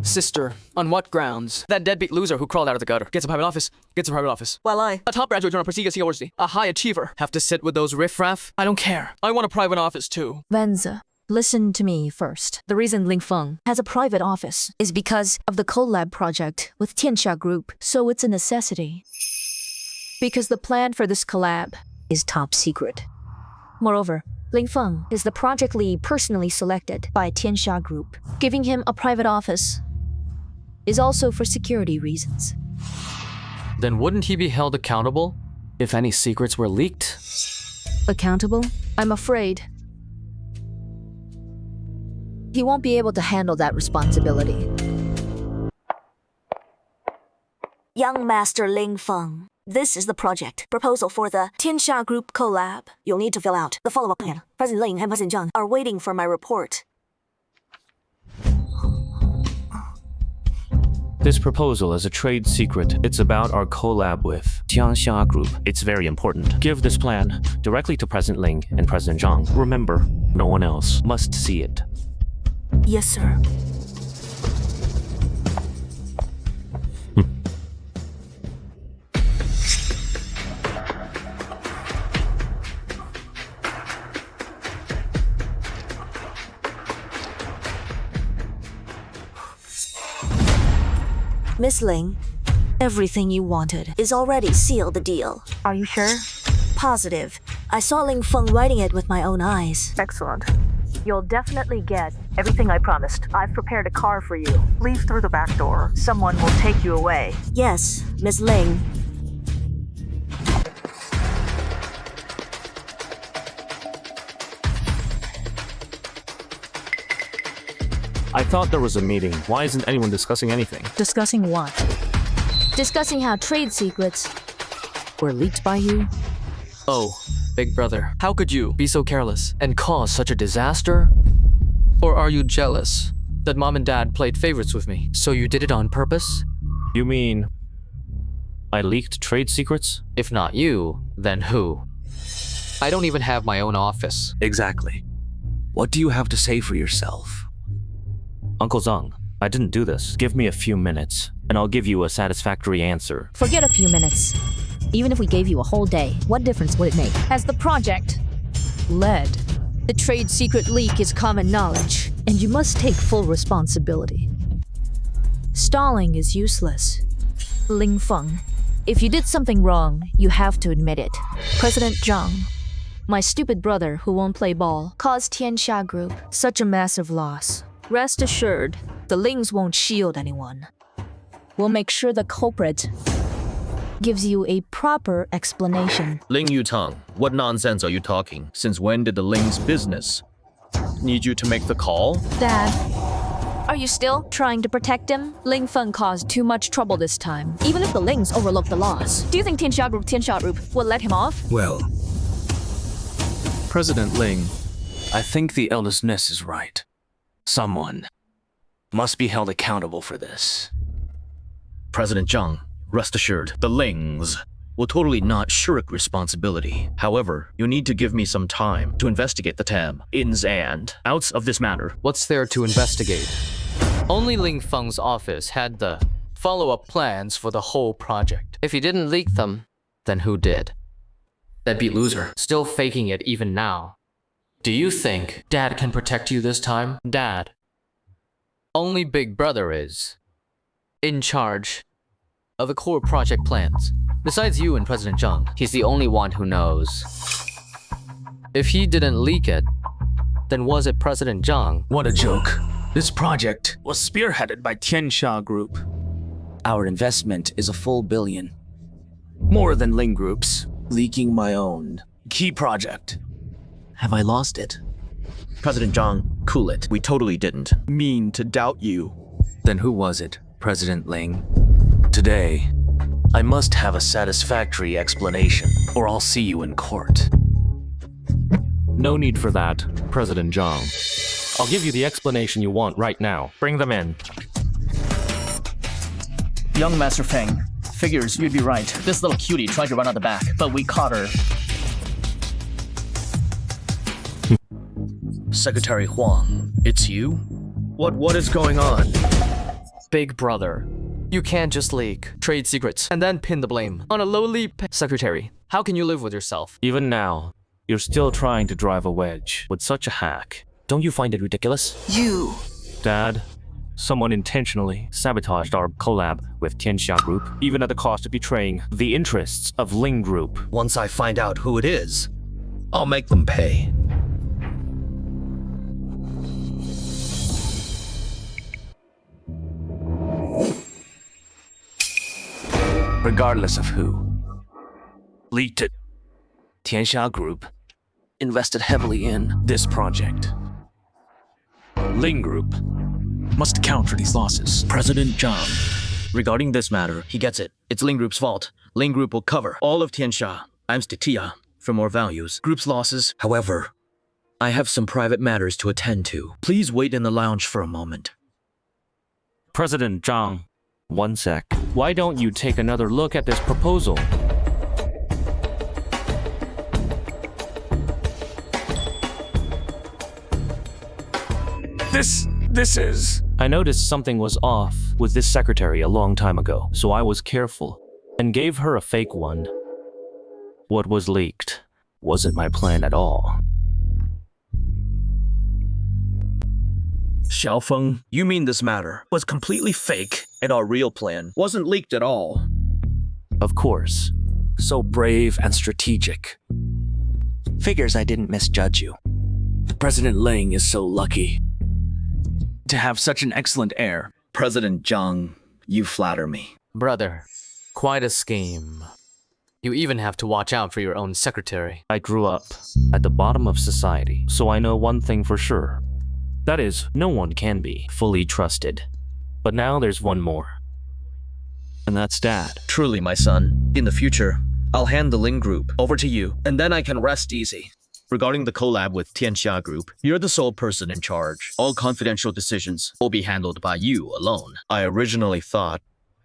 Sister, on what grounds? That deadbeat loser who crawled out of the gutter gets a private office. While I, a top graduate on a prestigious university, a high achiever, have to sit with those riffraff? I don't care. I want a private office too. Wenze, listen to me first. The reason Ling Feng has a private office is because of the collab project with Tianxia Group, so it's a necessity. Because the plan for this collab is top secret. Moreover, Ling Feng is the project lead personally selected by Tianxia Group. Giving him a private office is also for security reasons. Then wouldn't he be held accountable if any secrets were leaked? Accountable? I'm afraid he won't be able to handle that responsibility. Young Master Ling Feng, this is the project proposal for the Tianxia Group collab. You'll need to fill out the follow-up plan. President Ling and President Zhang are waiting for my report. This proposal is a trade secret. It's about our collab with Tianxia Group. It's very important. Give this plan directly to President Ling and President Zhang. Remember, no one else must see it. Yes, sir. Miss Ling, everything you wanted is already sealed the deal. Are you sure? Positive. I saw Ling Feng writing it with my own eyes. Excellent. You'll definitely get everything I promised. I've prepared a car for you. Leave through the back door. Someone will take you away. Yes, Miss Ling. I thought there was a meeting. Why isn't anyone discussing anything? Discussing what? Discussing how trade secrets were leaked by you? Oh, big brother, how could you be so careless and cause such a disaster? Or are you jealous that mom and dad played favorites with me, so you did it on purpose? You mean I leaked trade secrets? If not you, then who? I don't even have my own office. Exactly. What do you have to say for yourself? Uncle Zhang, I didn't do this. Give me a few minutes, and I'll give you a satisfactory answer. Forget a few minutes. Even if we gave you a whole day, what difference would it make? As the project led, the trade secret leak is common knowledge, and you must take full responsibility. Stalling is useless. Ling Feng, if you did something wrong, you have to admit it. President Zhang, my stupid brother who won't play ball, caused Tianxia Group such a massive loss. Rest assured, the Lings won't shield anyone. We'll make sure the culprit gives you a proper explanation. Ling Yutang, what nonsense are you talking? Since when did the Ling's business need you to make the call? Dad, are you still trying to protect him? Ling Feng caused too much trouble this time. Even if the Lings overlook the loss, do you think Tianxia Group will let him off? Well, President Ling, I think the eldest Ness is right. Someone must be held accountable for this. President Zhang, rest assured, the Lings will totally not shirk responsibility. However, you need to give me some time to investigate the TAM, ins and outs of this matter. What's there to investigate? Only Ling Feng's office had the follow-up plans for the whole project. If he didn't leak them, then who did? Deadbeat loser, still faking it even now. Do you think Dad can protect you this time? Dad. Only Big Brother is in charge of the core project plans. Besides you and President Zhang, he's the only one who knows. If he didn't leak it, then was it President Zhang? What a joke. This project was spearheaded by Tianxia Group. Our investment is a full billion. More than Ling Group's. Leaking my own key project. Have I lost it? President Zhang, cool it. We totally didn't. Mean to doubt you. Then who was it, President Ling? Today, I must have a satisfactory explanation, or I'll see you in court. No need for that, President Zhang. I'll give you the explanation you want right now. Bring them in. Young Master Feng. Figures you'd be right. This little cutie tried to run out the back, but we caught her. Secretary Huang, it's you? What is going on? Big Brother. You can't just leak trade secrets and then pin the blame on a lowly secretary. How can you live with yourself? Even now, you're still trying to drive a wedge with such a hack. Don't you find it ridiculous? You. Dad, someone intentionally sabotaged our collab with Tianxia Group, even at the cost of betraying the interests of Ling Group. Once I find out who it is, I'll make them pay. Regardless of who leaked it, Tianxia Group invested heavily in this project. Ling Group must account for these losses. President Zhang. Regarding this matter, he gets it. It's Ling Group's fault. Ling Group will cover all of Tianxia. I'm Stitia for more values. Group's losses. However, I have some private matters to attend to. Please wait in the lounge for a moment. President Zhang, one sec. Why don't you take another look at this proposal? This is... I noticed something was off with this secretary a long time ago, so I was careful and gave her a fake one. What was leaked wasn't my plan at all. Xiaofeng, you mean this matter was completely fake and our real plan wasn't leaked at all? Of course. So brave and strategic. Figures I didn't misjudge you. President Ling is so lucky to have such an excellent heir. President Zhang, you flatter me. Brother, quite a scheme. You even have to watch out for your own secretary. I grew up at the bottom of society, so I know one thing for sure. That is, no one can be fully trusted. But now there's one more. And that's Dad. Truly, my son. In the future, I'll hand the Ling Group over to you, and then I can rest easy. Regarding the collab with Tianxia Group, you're the sole person in charge. All confidential decisions will be handled by you alone. I originally thought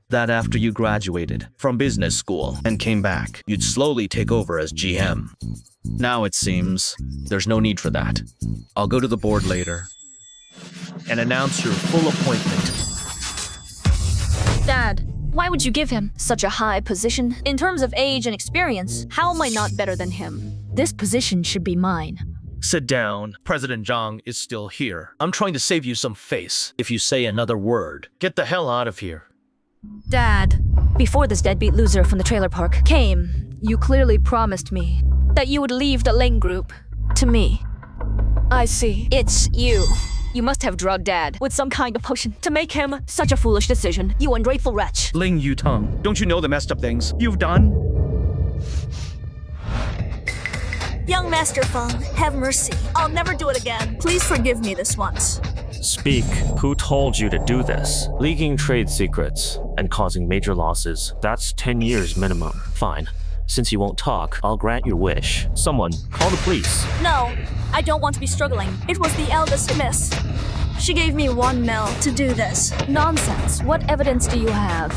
that after you graduated from business school and came back, you'd slowly take over as GM. Now it seems there's no need for that. I'll go to the board later and announce your full appointment. Dad, why would you give him such a high position? In terms of age and experience, how am I not better than him? This position should be mine. Sit down. President Zhang is still here. I'm trying to save you some face. If you say another word, get the hell out of here. Dad, before this deadbeat loser from the trailer park came, you clearly promised me that you would leave the Ling Group to me. I see. It's you. You must have drugged Dad with some kind of potion to make him such a foolish decision, you ungrateful wretch. Ling Yutong, don't you know the messed up things you've done? Young Master Feng, have mercy. I'll never do it again. Please forgive me this once. Speak. Who told you to do this? Leaking trade secrets and causing major losses. That's 10 years minimum. Fine. Since you won't talk, I'll grant your wish. Someone, call the police. No, I don't want to be struggling. It was the eldest miss. She gave me 1 mil to do this. Nonsense. What evidence do you have?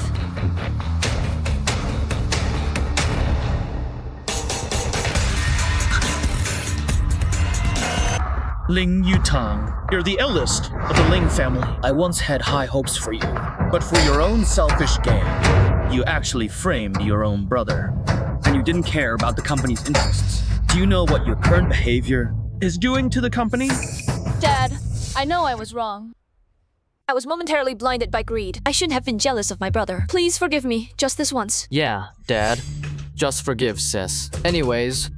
Ling Yutang, you're the eldest of the Ling family. I once had high hopes for you, but for your own selfish gain, you actually framed your own brother, and you didn't care about the company's interests. Do you know what your current behavior is doing to the company? Dad, I know I was wrong. I was momentarily blinded by greed. I shouldn't have been jealous of my brother. Please forgive me, just this once. Yeah, Dad. Just forgive, sis. Anyways,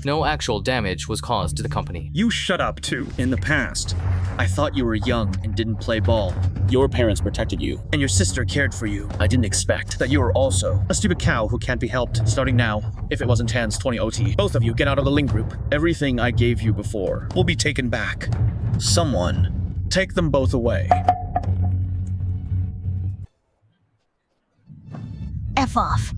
no actual damage was caused to the company. You shut up, too. In the past, I thought you were young and didn't play ball. Your parents protected you, and your sister cared for you. I didn't expect that you were also a stupid cow who can't be helped. Starting now, if it wasn't Tan's 20 OT, both of you get out of the Ling group. Everything I gave you before will be taken back. Someone take them both away. F off.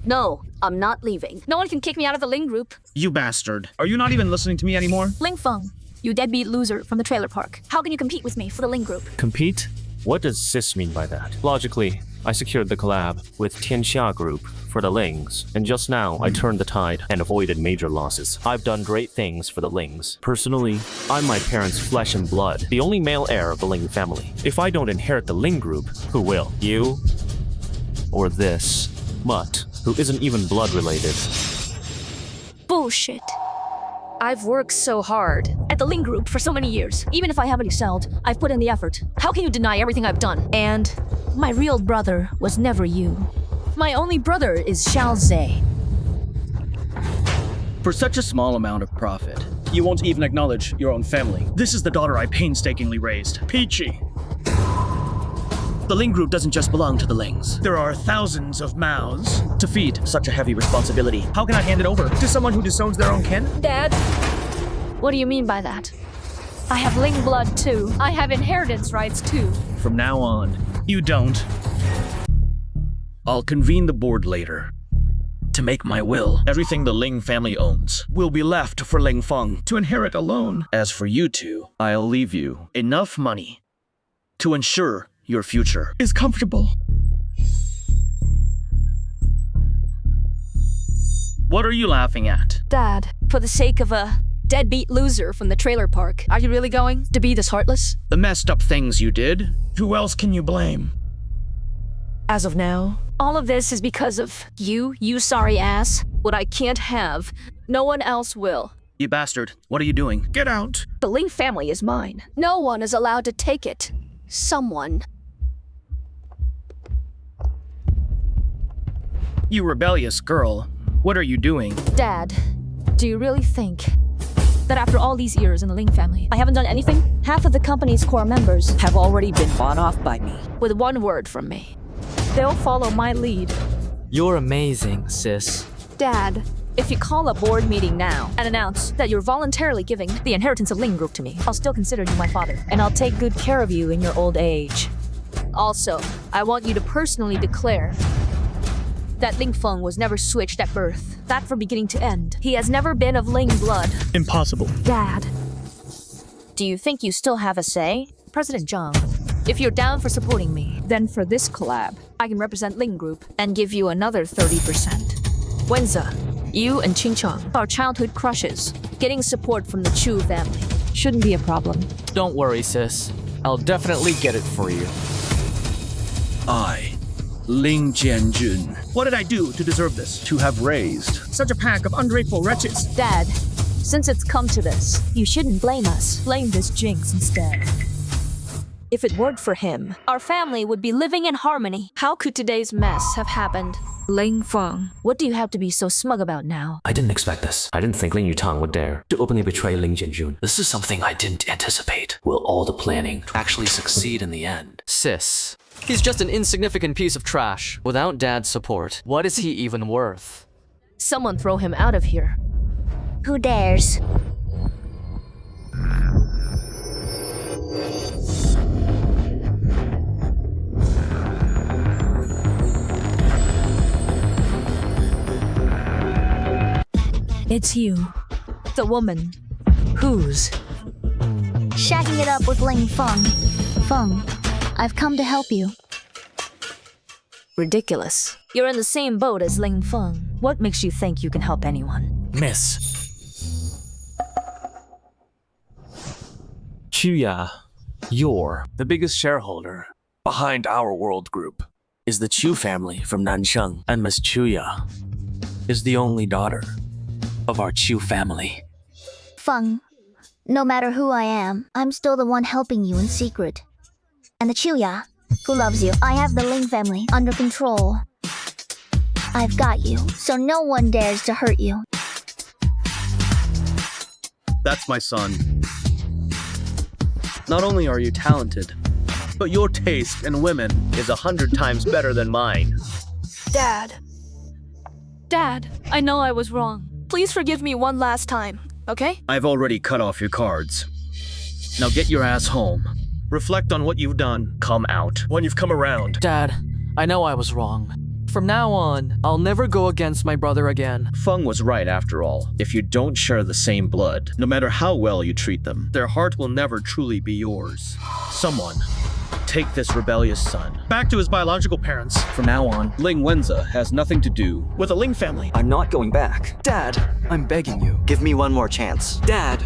No, I'm not leaving. No one can kick me out of the Ling group. You bastard. Are you not even listening to me anymore? Ling Feng, you deadbeat loser from the trailer park. How can you compete with me for the Ling group? Compete? What does sis mean by that? Logically, I secured the collab with Tianxia Group for the Lings, and just now I turned the tide and avoided major losses. I've done great things for the Lings. Personally, I'm my parents' flesh and blood, the only male heir of the Ling family. If I don't inherit the Ling group, who will? You? Or this mutt, who isn't even blood related? Bullshit. I've worked so hard at the Ling group for so many years. Even if I haven't excelled, I've put in the effort. How can you deny everything I've done? And my real brother was never you. My only brother is Xiao Zhe. For such a small amount of profit, you won't even acknowledge your own family. This is the daughter I painstakingly raised, Peachy. The Ling group doesn't just belong to the Lings. There are thousands of mouths to feed. Such a heavy responsibility. How can I hand it over to someone who disowns their own kin? Dad, what do you mean by that? I have Ling blood too. I have inheritance rights too. From now on, you don't. I'll convene the board later to make my will. Everything the Ling family owns will be left for Ling Feng to inherit alone. As for you two, I'll leave you enough money to ensure your future is comfortable. What are you laughing at? Dad, for the sake of a deadbeat loser from the trailer park, are you really going to be this heartless? The messed up things you did, who else can you blame? As of now, all of this is because of you sorry ass. What I can't have, no one else will. You bastard, what are you doing? Get out! The Ling family is mine. No one is allowed to take it. Someone. You rebellious girl, what are you doing? Dad, do you really think that after all these years in the Ling family, I haven't done anything? Half of the company's core members have already been bought off by me. With one word from me, they'll follow my lead. You're amazing, sis. Dad, if you call a board meeting now and announce that you're voluntarily giving the inheritance of Ling group to me, I'll still consider you my father, and I'll take good care of you in your old age. Also, I want you to personally declare that Ling Feng was never switched at birth. That from beginning to end. He has never been of Ling blood. Impossible. Dad, do you think you still have a say? President Zhang, if you're down for supporting me, then for this collab, I can represent Ling Group and give you another 30%. Wenza, you and Qingcheng are childhood crushes. Getting support from the Chu family shouldn't be a problem. Don't worry, sis. I'll definitely get it for you. I, Ling Jianjun. What did I do to deserve this? To have raised such a pack of ungrateful wretches? Dad, since it's come to this, you shouldn't blame us. Blame this jinx instead. If it weren't for him, our family would be living in harmony. How could today's mess have happened? Ling Feng, what do you have to be so smug about now? I didn't expect this. I didn't think Ling Yutang would dare to openly betray Ling Jianjun. This is something I didn't anticipate. Will all the planning actually succeed in the end? Sis, he's just an insignificant piece of trash. Without Dad's support, what is he even worth? Someone throw him out of here. Who dares? It's you. The woman. Whose? Shacking it up with Ling Feng. Feng, I've come to help you. Ridiculous. You're in the same boat as Ling Feng. What makes you think you can help anyone? Miss. Chuya, you're The biggest shareholder behind our world group is the Chu family from Nansheng, and Miss Chuya is the only daughter of our Chu family. Feng, no matter who I am, I'm still the one helping you in secret. And the Chuya, who loves you, I have the Ling family under control. I've got you, so no one dares to hurt you. That's my son. Not only are you talented, but your taste in women is 100 times better than mine. Dad. Dad, I know I was wrong. Please forgive me one last time, okay? I've already cut off your cards. Now get your ass home. Reflect on what you've done. Come out when you've come around. Dad, I know I was wrong. From now on, I'll never go against my brother again. Feng was right after all. If you don't share the same blood, no matter how well you treat them, their heart will never truly be yours. Someone, take this rebellious son back to his biological parents. From now on, Ling Wenza has nothing to do with the Ling family. I'm not going back. Dad, I'm begging you. Give me one more chance. Dad!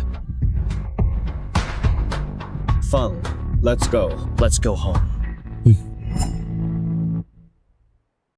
Feng, let's go. Let's go home.